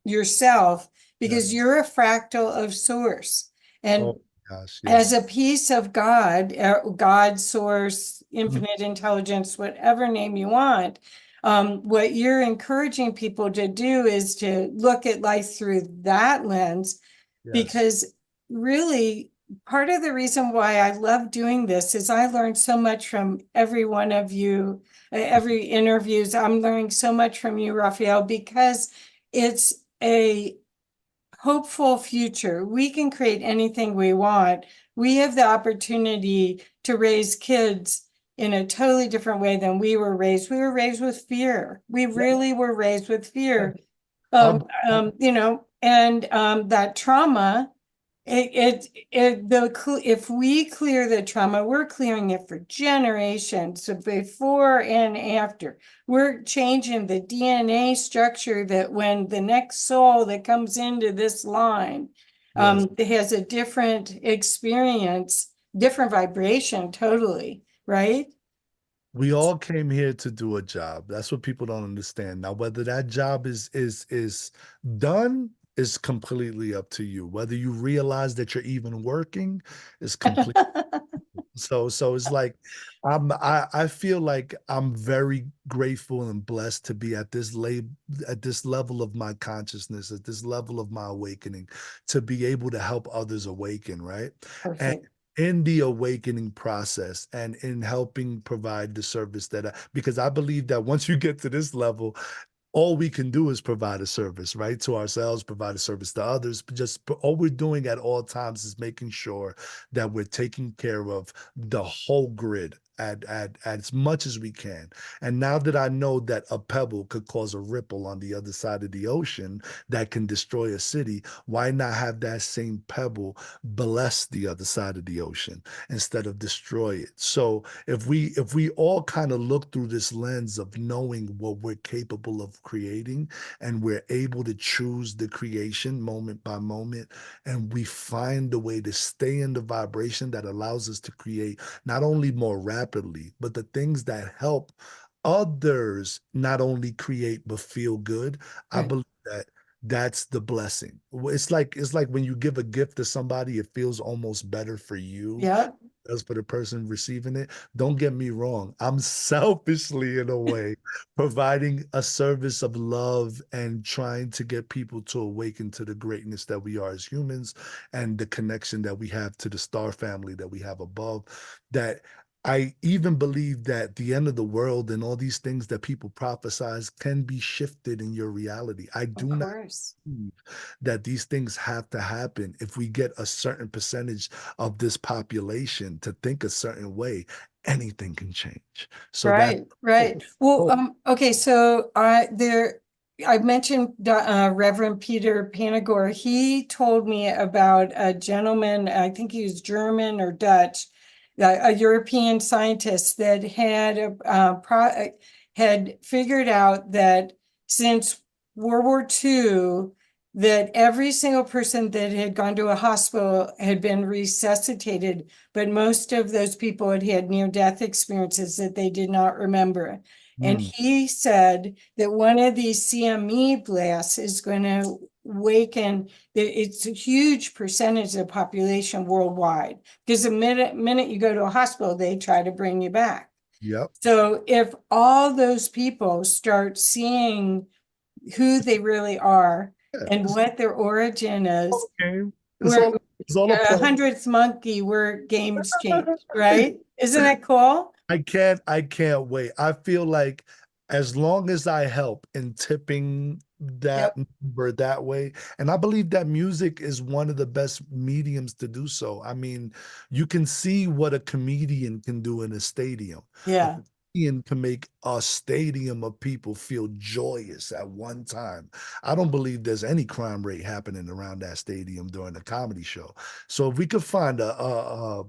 yourself, because Yes. you're a fractal of source. And Oh gosh, as a yes. piece of God, God, source, Mhm. infinite intelligence, whatever name you want, what you're encouraging people to do is to look at life through that lens, Yes. because really part of the reason why I love doing this is I learned so much from every one of you, every interviews. I'm learning so much from you, Rafael, because it's a hopeful future. We can create anything we want. We have the opportunity to raise kids in a totally different way than we were raised. We were raised with fear. We Yeah, really were raised with yeah. fear. I'll, And that trauma, if we clear the trauma, we're clearing it for generations, so before and after. We're changing the DNA structure that when the next soul that comes into this line yes. has a different experience, different vibration, totally, right? We all came here to do a job. That's what people don't understand. Now, whether that job is done is completely up to you. Whether you realize that you're even working is complete. So it's like I feel like I'm very grateful and blessed to be at this level of my consciousness, at this level of my awakening, to be able to help others awaken, right? And Perfect. in the awakening process and in helping provide the service because I believe that once you get to this level, all we can do is provide a service, right? To ourselves, provide a service to others. But just all we're doing at all times is making sure that we're taking care of the whole grid. at as much as we can. And now that I know that a pebble could cause a ripple on the other side of the ocean that can destroy a city, why not have that same pebble bless the other side of the ocean instead of destroy it? So if we all kind of look through this lens of knowing what we're capable of creating, and we're able to choose the creation moment by moment, and we find a way to stay in the vibration that allows us to create not only more rapidly, but the things that help others not only create but feel good. I Right. believe that that's the blessing. It's like when you give a gift to somebody, it feels almost better for you Yeah. as for the person receiving it. Don't get me wrong. I'm selfishly, in a way, providing a service of love and trying to get people to awaken to the greatness that we are as humans and the connection that we have to the star family that we have above. That I even believe that the end of the world and all these things that people prophesize can be shifted in your reality. I Of do not course. believe that these things have to happen. If we get a certain percentage of this population to think a certain way, anything can change. So that Right, right. Well, oh, okay, so I mentioned Reverend Peter Panagore. He told me about a gentleman, I think he was German or Dutch, a European scientist that had figured out that since World War II, that every single person that had gone to a hospital had been resuscitated, but most of those people had had near-death experiences that they did not remember. And mm, he said that one of these CME blasts is going to awaken, it's a huge percentage of the population worldwide, because the minute you go to a hospital, they try to bring you back. yep. So if all those people start seeing who they really are Yeah. and what their origin is, Okay. It's we're all it's all a a part. hundredth monkey, we're games changed, right? Isn't that cool? I can't wait. I feel like as long as I help in tipping that Yep. number that way, and I believe that music is one of the best mediums to do so. I mean, you can see what a comedian can do in a stadium. A Yeah. comedian can make a stadium of people feel joyous at one time. I don't believe there's any crime rate happening around that stadium during a comedy show. So if we could find a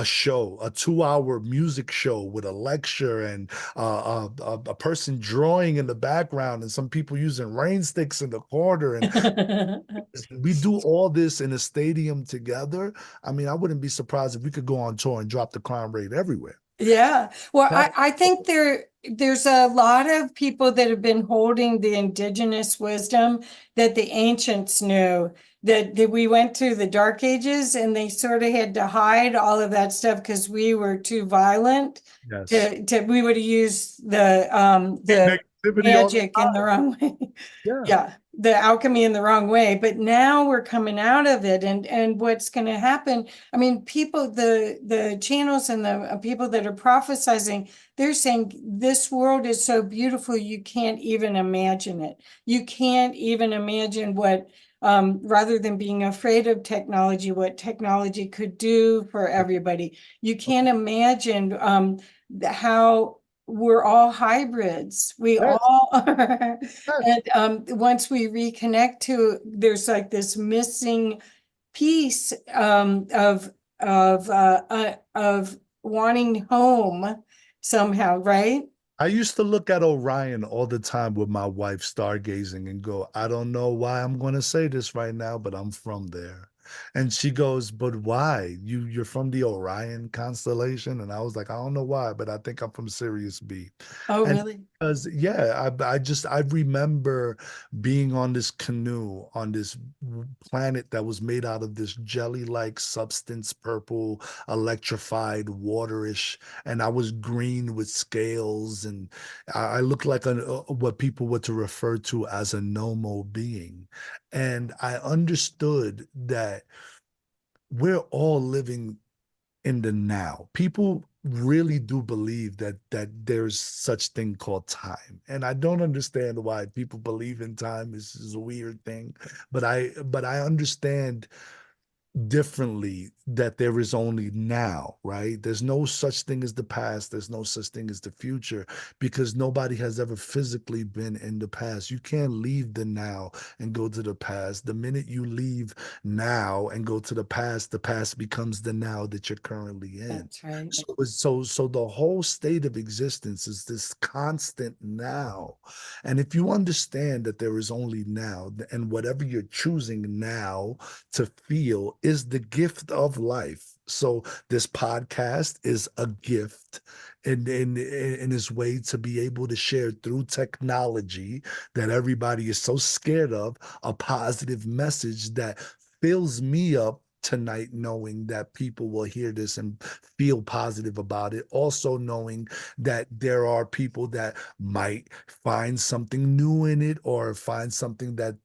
show, a 2 hour music show with a lecture and a person drawing in the background and some people using rain sticks in the corner. And we do all this in a stadium together. I mean, I wouldn't be surprised if we could go on tour and drop the crime rate everywhere. Yeah. Well, That, I think there's a lot of people that have been holding the indigenous wisdom that the ancients knew, that we went through the dark ages and they sort of had to hide all of that stuff because we were too violent yes. to we would use the Negativity all the magic in the wrong way. yeah. Yeah, the alchemy in the wrong way. But now we're coming out of it, and what's going to happen? I mean, people, the channels and the people that are prophesizing, they're saying this world is so beautiful you can't even imagine it. You can't even imagine what. Rather than being afraid of technology, what technology could do for everybody. You can't imagine how we're all hybrids. We Yes, all are. yes. And once we reconnect to, there's like this missing piece of wanting home somehow, right? I used to look at Orion all the time with my wife stargazing and go, I don't know why I'm going to say this right now, but I'm from there. And she goes, but why? You're from the Orion constellation? And I was like, I don't know why, but I think I'm from Sirius B. Oh, And really? because yeah, I remember being on this canoe on this planet that was made out of this jelly-like substance, purple, electrified, waterish, and I was green with scales, and I looked like what people were to refer to as a nomo being. And I understood that we're all living in the now. People really do believe that there's such thing called time. And I don't understand why people believe in time. This is a weird thing, but I understand differently that there is only now, right? There's no such thing as the past. There's no such thing as the future because nobody has ever physically been in the past. You can't leave the now and go to the past. The minute you leave now and go to the past becomes the now that you're currently in. That's right. So the whole state of existence is this constant now. And if you understand that there is only now and whatever you're choosing now to feel is the gift of life. So this podcast is a gift in its way to be able to share through technology that everybody is so scared of, a positive message that fills me up tonight knowing that people will hear this and feel positive about it, also knowing that there are people that might find something new in it or find something that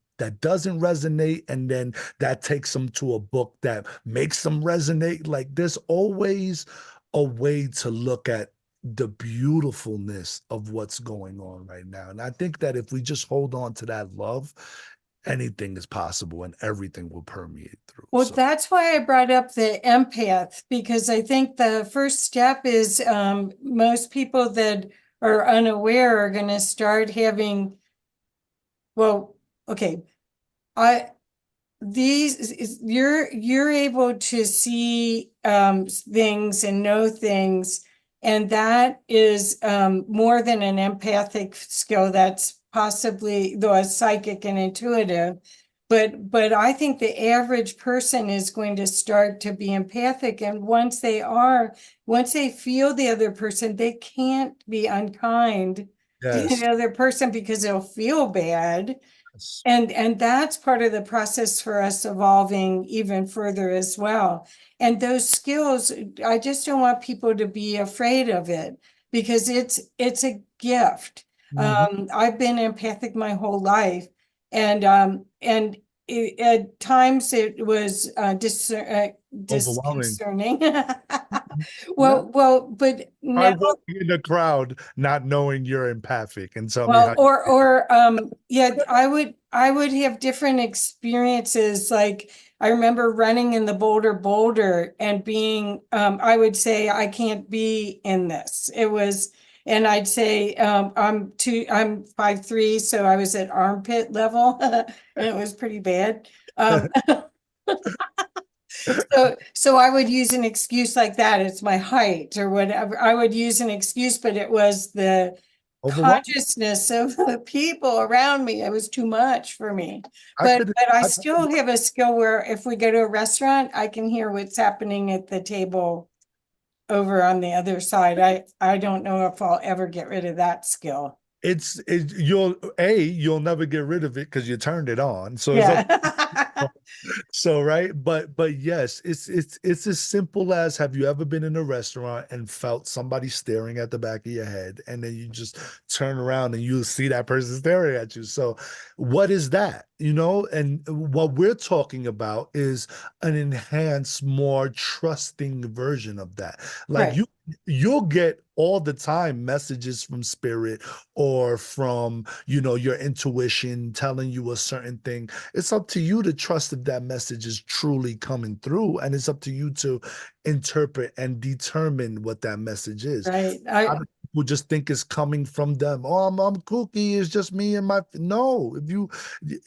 doesn't resonate, and then that takes them to a book that makes them resonate. Like there's always a way to look at the beautifulness of what's going on right now. And I think that if we just hold on to that love, anything is possible and everything will permeate through. Well, So that's why I brought up the empath, because I think the first step is most people that are unaware are going to start having, well, okay, I these you're able to see things and know things, and that is more than an empathic skill. That's possibly though a psychic and intuitive, but I think the average person is going to start to be empathic, and once they feel the other person, they can't be unkind to yes, the other person because they'll feel bad. yes, And that's part of the process for us evolving even further as well. And those skills, I just don't want people to be afraid of it because it's a gift. mhm, I've been empathic my whole life, and at times it was overwhelming. disconcerting. Yeah. But I now. walking in the crowd not knowing you're empathic and tell me how Well, you yeah, I would have different experiences. Like I remember running in the boulder and being, I would say I can't be in this. And I'd say, I'm 5'3", so I was at armpit level and it was pretty bad. Um, so I would use an excuse like that. It's my height or whatever. I would use an excuse, but it was the overwhelmed. consciousness of the people around me. It was too much for me. I But could but I I still have a skill where if we go to a restaurant, I can hear what's happening at the table over on the other side. I don't know if I'll ever get rid of that skill. you'll never get rid of it because you turned it on. So it's up. Yeah. So right, but yes, it's as simple as have you ever been in a restaurant and felt somebody staring at the back of your head, and then you just turn around and you see that person staring at you. So what is that? You know, and what we're talking about is an enhanced, more trusting version of that. Like Right. you'll get all the time messages from spirit or from, your intuition telling you a certain thing. It's up to you to trust if that message is truly coming through, and it's up to you to interpret and determine what that message is. Right. A lot of people just think it's coming from them. Oh, I'm kooky. It's just me and my. No, if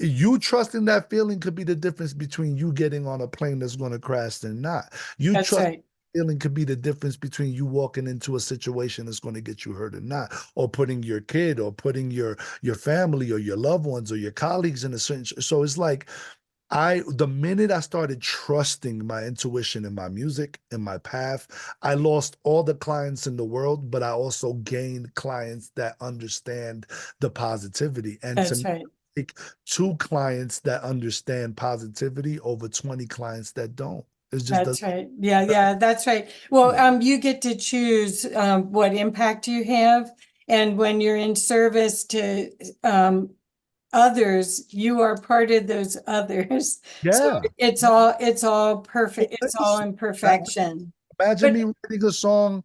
you trusting that feeling could be the difference between you getting on a plane that's going to crash and not. You That's trust right. feeling could be the difference between you walking into a situation that's going to get you hurt or not, or putting your kid or putting your family or your loved ones or your colleagues in a certain. So it's like the minute I started trusting my intuition and my music and my path, I lost all the clients in the world, but I also gained clients that understand the positivity. And to That's me, right. like two clients that understand positivity over 20 clients that don't. It just That's doesn't. right. Yeah, yeah, that's right. Well, Yeah. you get to choose what impact you have. And when you're in service to others, you are part of those others. So Yeah. it's all perfect. It's all Listen, in perfection. imagine But me writing a song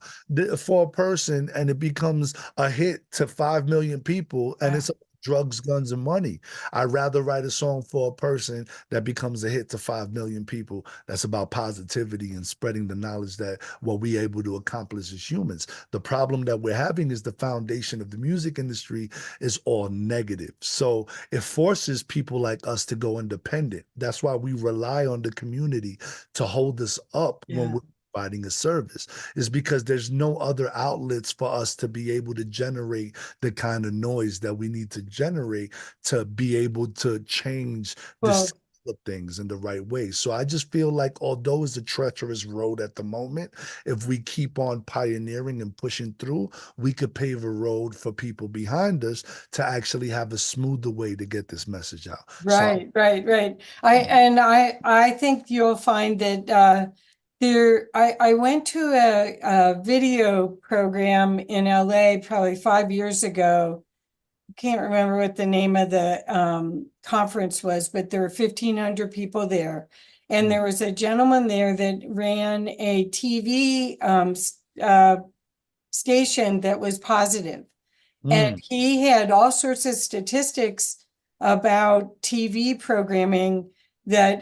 for a person and it becomes a hit to 5 million people and uh, it's drugs, guns, and money. I'd rather write a song for a person that becomes a hit to 5 million people that's about positivity and spreading the knowledge that what we're able to accomplish as humans. The problem that we're having is the foundation of the music industry is all negative. So it forces people like us to go independent. That's why we rely on the community to hold us up when Yeah. we're providing a service, is because there's no other outlets for us to be able to generate the kind of noise that we need to generate to be able to change this Well, of things in the right way. So I just feel like although it's a treacherous road at the moment, if we keep on pioneering and pushing through, we could pave a road for people behind us to actually have a smoother way to get this message out. So right, right, right. I think you'll find that I went to a video program in LA probably 5 years ago. Can't remember what the name of the conference was, but there were 1,500 people there. And mm, there was a gentleman there that ran a TV uh, station that was positive. And mm, he had all sorts of statistics about TV programming that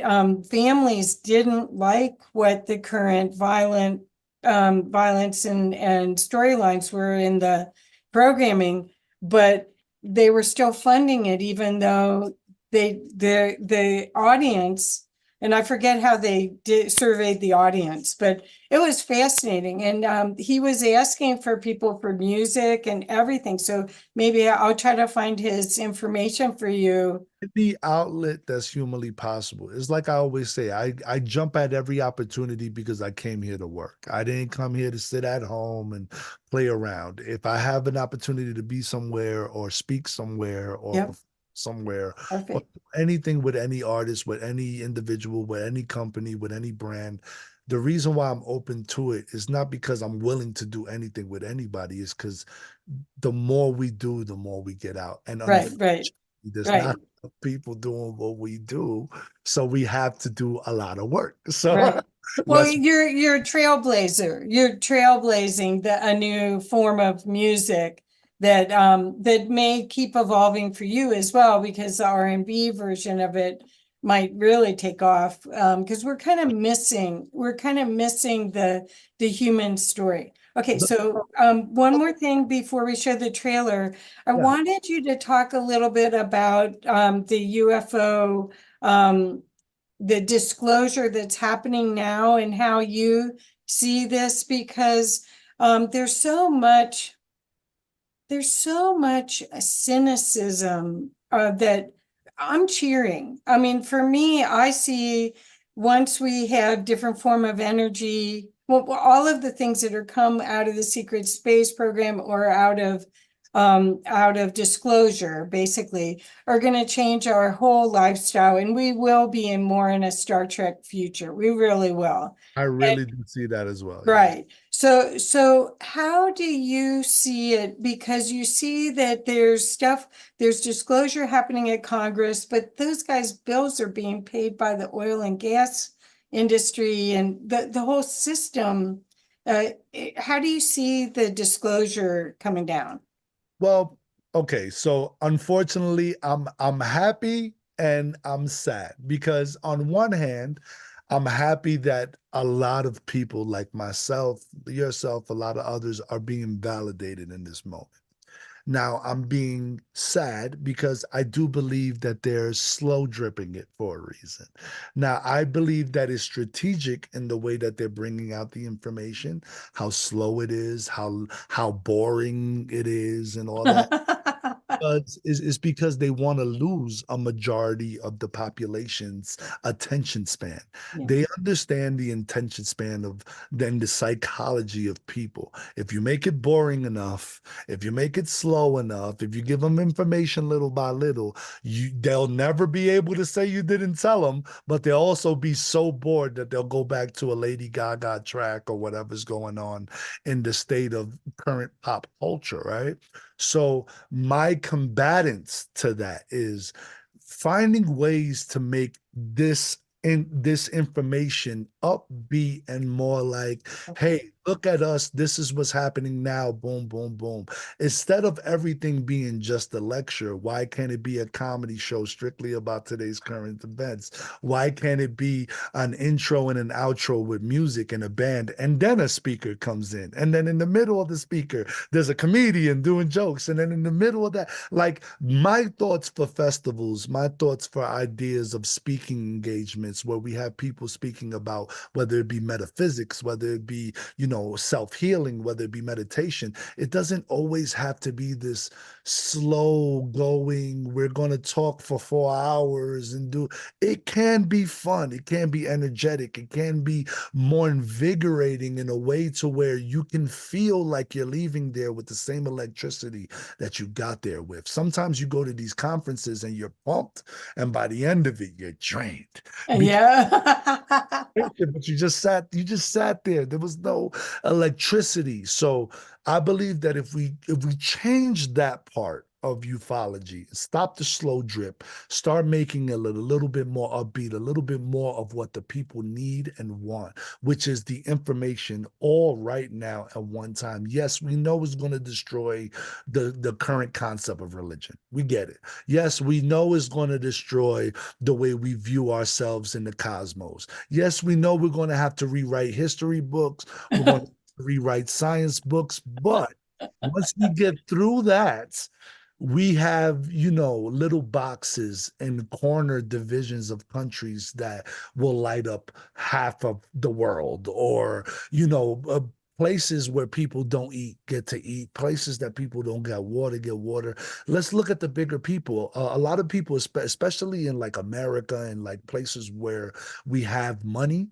families didn't like what the current violence and storylines were in the programming, but they were still funding it, even though the audience, and I forget how they surveyed the audience, but it was fascinating. And he was asking for people for music and everything. So maybe I'll try to find his information for you. any outlet that's humanly possible. It's like I always say, I jump at every opportunity because I came here to work. I didn't come here to sit at home and play around. If I have an opportunity to be somewhere or speak somewhere or Yep, perform somewhere or perfect. anything with any artist, with any individual, with any company, with any brand, the reason why I'm open to it is not because I'm willing to do anything with anybody, is because the more we do, the more we get out. And Right, right, unfortunately, there's not right, enough people doing what we do. So we have to do a lot of work. So right. Well, that's you're a trailblazer. You're trailblazing a new form of music that that may keep evolving for you as well, because the R&B version of it might really take off, because we're kind of missing the human story. Okay, the, so one more thing before we show the trailer. I yeah. wanted you to talk a little bit about the UFO, the disclosure that's happening now and how you see this, because there's so much cynicism that I'm cheering. I mean, for me, I see once we have different form of energy, well, all of the things that are come out of the secret space program or out of disclosure, basically, are going to change our whole lifestyle, and we will be in more in a Star Trek future. We really will. I And really do see that as well. Yeah. right. So how do you see it? Because you see that there's disclosure happening at Congress, but those guys' bills are being paid by the oil and gas industry and the whole system. How do you see the disclosure coming down? Well, okay. So unfortunately, I'm happy and I'm sad because on one hand, I'm happy that a lot of people like myself, yourself, a lot of others are being validated in this moment. Now, I'm being sad because I do believe that they're slow dripping it for a reason. Now, I believe that is strategic in the way that they're bringing out the information, how slow it is, how boring it is, and all that is because they want to lose a majority of the population's attention span. Yeah. They understand the attention span of then the psychology of people. If you make it boring enough, if you make it slow enough, if you give them information little by little, they'll never be able to say you didn't tell them, but they'll also be so bored that they'll go back to a Lady Gaga track or whatever's going on in the state of current pop culture, right? So my combatants to that is finding ways to make this information upbeat and more like, hey, look at us. This is what's happening now. Boom, boom, boom. Instead of everything being just a lecture, why can't it be a comedy show strictly about today's current events? Why can't it be an intro and an outro with music and a band, and then a speaker comes in? And then in the middle of the speaker, there's a comedian doing jokes. And then in the middle of that, like my thoughts for festivals, my thoughts for ideas of speaking engagements where we have people speaking about whether it be metaphysics, whether it be, self-healing, whether it be meditation. It doesn't always have to be this slow going, we're going to talk for 4 hours and do. It can be fun. It can be energetic. It can be more invigorating in a way to where you can feel like you're leaving there with the same electricity that you got there with. Sometimes you go to these conferences and you're pumped, and by the end of it, you're drained. Yeah. But you just sat there. There was no electricity. So I believe that if we change that part of ufology, stop the slow drip, start making it a little bit more upbeat, a little bit more of what the people need and want, which is the information all right now at one time. Yes, we know it's going to destroy the current concept of religion. We get it. Yes, we know it's going to destroy the way we view ourselves in the cosmos. Yes, we know we're going to have to rewrite history books. We're going to rewrite science books. But once we get through that, we have, little boxes and corner divisions of countries that will light up half of the world, or, places where people don't eat get to eat, places that people don't get water. Let's look at the bigger people. A lot of people, especially in like America and like places where we have money,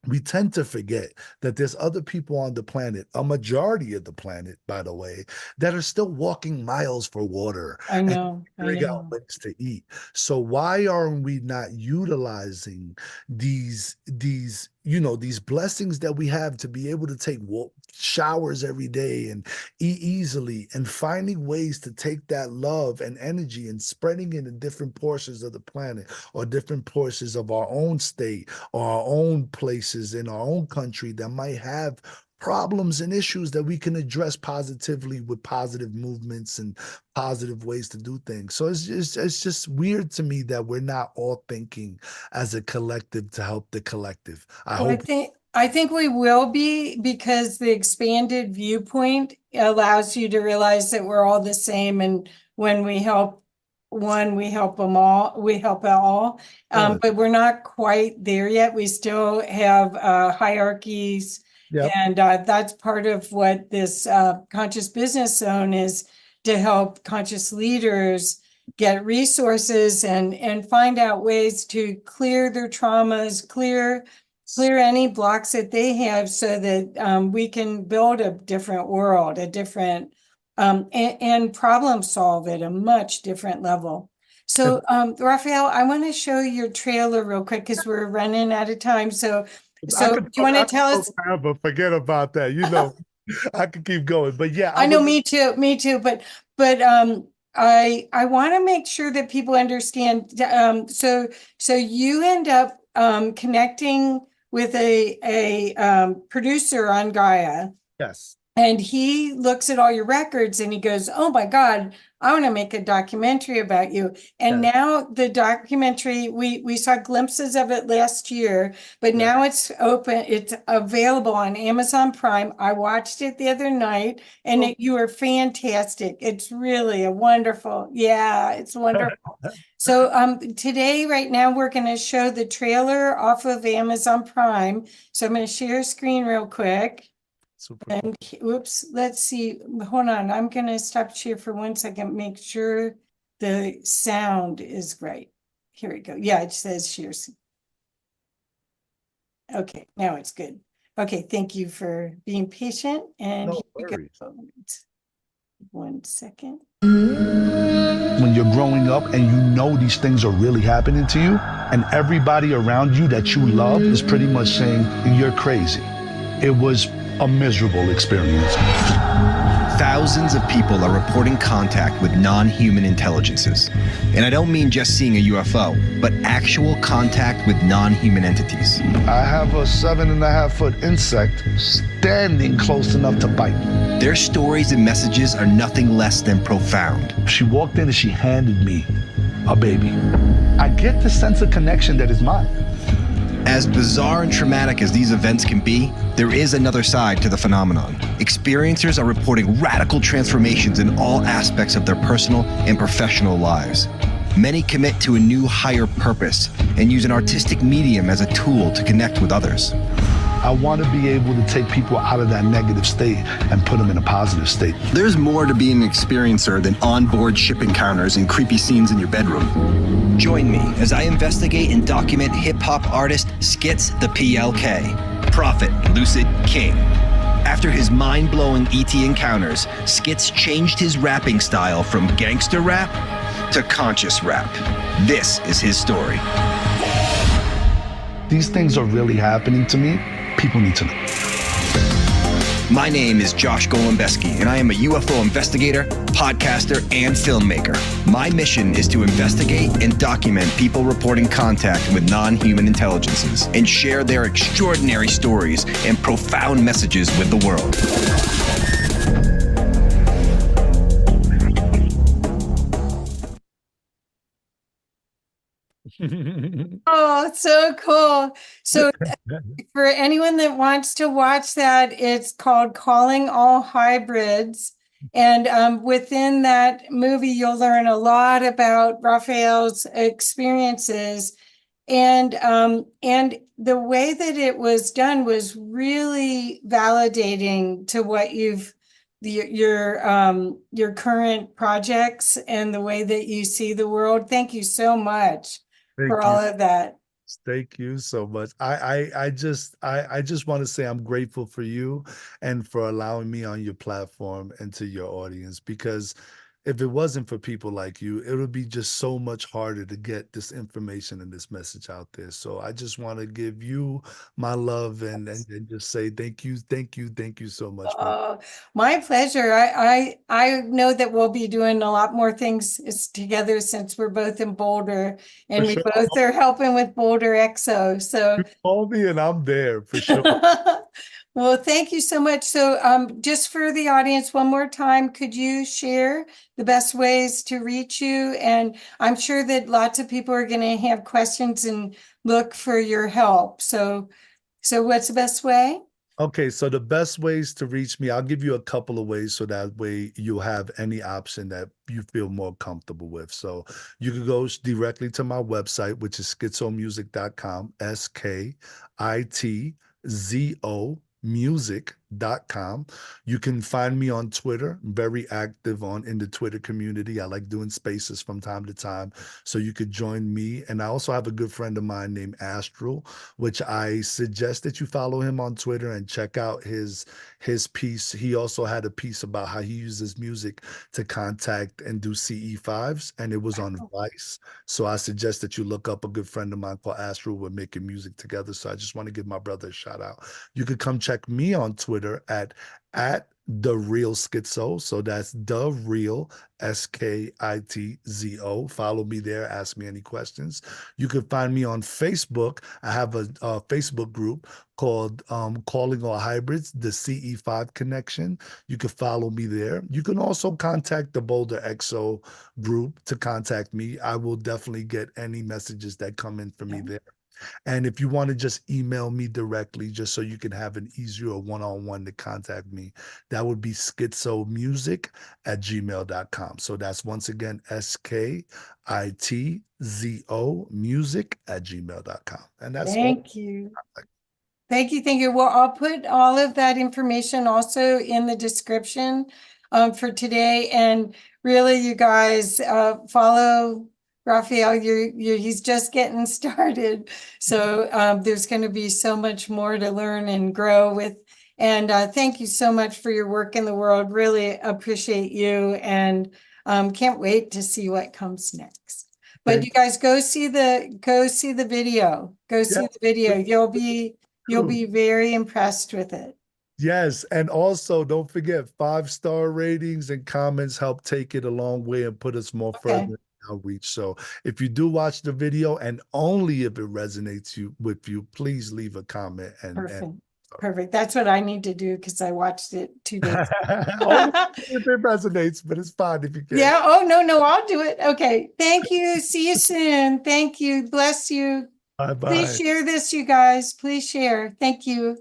we tend to forget that there's other people on the planet, a majority of the planet, by the way, that are still walking miles for water I know. and figuring out ways to eat. So why are we not utilizing these blessings that we have to be able to take showers every day and eat easily, and finding ways to take that love and energy and spreading it in different portions of the planet, or different portions of our own state, or our own places in our own country that might have problems and issues that we can address positively with positive movements and positive ways to do things. So it's just weird to me that we're not all thinking as a collective to help the collective. I think we will be, because the expanded viewpoint allows you to realize that we're all the same, and when we help one, we help them all. We help all, but we're not quite there yet. We still have hierarchies. Yep. And that's part of what this conscious business zone is, to help conscious leaders get resources and find out ways to clear their traumas, clear any blocks that they have, so that we can build a different world, a different and problem solve at a much different level. So Rafael, I want to show your trailer real quick because we're running out of time. So do you want to tell us? But forget about that. I could keep going, but yeah. I know, me too. But I want to make sure that people understand. So you end up connecting with a producer on Gaia. Yes. And he looks at all your records and he goes, "Oh my God, I want to make a documentary about you." And now the documentary, we saw glimpses of it last year, but now it's open, it's available on Amazon Prime. I watched it the other night, and you are fantastic. It's really a wonderful, it's wonderful. So today, right now, we're going to show the trailer off of Amazon Prime. So I'm going to share screen real quick. Super. And whoops, let's see. Hold on. I'm going to stop share for 1 second. Make sure the sound is right. Here we go. Yeah, it says share. Okay, now it's good. Okay, thank you for being patient. And no here we go. 1 second. When you're growing up and you know these things are really happening to you, and everybody around you that you love is pretty much saying you're crazy. It was a miserable experience. Thousands of people are reporting contact with non-human intelligences. And I don't mean just seeing a UFO, but actual contact with non-human entities. I have a 7.5-foot insect standing close enough to bite. Their stories and messages are nothing less than profound. She walked in and she handed me a baby. I get the sense of connection that is mine. As bizarre and traumatic as these events can be, there is another side to the phenomenon. Experiencers are reporting radical transformations in all aspects of their personal and professional lives. Many commit to a new higher purpose and use an artistic medium as a tool to connect with others. I want to be able to take people out of that negative state and put them in a positive state. There's more to being an experiencer than onboard ship encounters and creepy scenes in your bedroom. Join me as I investigate and document hip-hop artist Skitz the PLK, Prophet Lucid King. After his mind-blowing ET encounters, Skitz changed his rapping style from gangster rap to conscious rap. This is his story. These things are really happening to me. People need to know. My name is Josh Golembeski, and I am a UFO investigator, podcaster, and filmmaker. My mission is to investigate and document people reporting contact with non-human intelligences and share their extraordinary stories and profound messages with the world. Oh, so cool. So for anyone that wants to watch that, it's called Calling All Hybrids. And within that movie, you'll learn a lot about Rafael's experiences. And the way that it was done was really validating to what your current projects and the way that you see the world. Thank you so much for all of that. Thank you so much. I just want to say I'm grateful for you and for allowing me on your platform and to your audience, because if it wasn't for people like you, it would be just so much harder to get this information and this message out there. So I just want to give you my love and just say thank you so much. My pleasure. I know that we'll be doing a lot more things together since we're both in Boulder and we both are helping with Boulder EXO. So you call me and I'm there for sure. Well, thank you so much. So just for the audience, one more time, could you share the best ways to reach you? And I'm sure that lots of people are going to have questions and look for your help. So what's the best way? Okay, so the best ways to reach me, I'll give you a couple of ways so that way you'll have any option that you feel more comfortable with. So you can go directly to my website, which is SkitzoMusic.com, SkitzoMusic.com. You can find me on Twitter. I'm very active in the Twitter community. I like doing spaces from time to time, so you could join me. And I also have a good friend of mine named Astral, which I suggest that you follow him on Twitter and check out his piece. He also had a piece about how he uses music to contact and do CE5s, and it was on Vice. So I suggest that you look up a good friend of mine called Astral. We're making music together. So I just want to give my brother a shout out. You could come check me on Twitter at The Real Skitzo. So that's The Real SKITZO. Follow me there. Ask me any questions. You can find me on Facebook. I have a Facebook group called Calling All Hybrids, the CE5 Connection. You can follow me there. You can also contact the Boulder EXO group to contact me. I will definitely get any messages that come in for me there. And if you want to just email me directly, just so you can have an easier one-on-one to contact me, that would be skitzomusic@gmail.com. So that's once again, SKITZO music@gmail.com. And that's Thank you. Thank you. Well, I'll put all of that information also in the description for today. And really, you guys follow Rafael. He's just getting started. So there's going to be so much more to learn and grow with. And thank you so much for your work in the world. Really appreciate you, and can't wait to see what comes next. But you guys go see the video. Go see the video. You'll be very impressed with it. Yes, and also don't forget 5-star ratings and comments help take it a long way and put us more further in outreach. So if you do watch the video and only if it resonates with you, please leave a comment Perfect. Perfect. That's what I need to do because I watched it 2 days. only if it resonates, but it's fine if you can. Yeah. Oh, no, I'll do it. Okay. Thank you. See you soon. Thank you. Bless you. Bye-bye. Please share this, you guys. Please share. Thank you.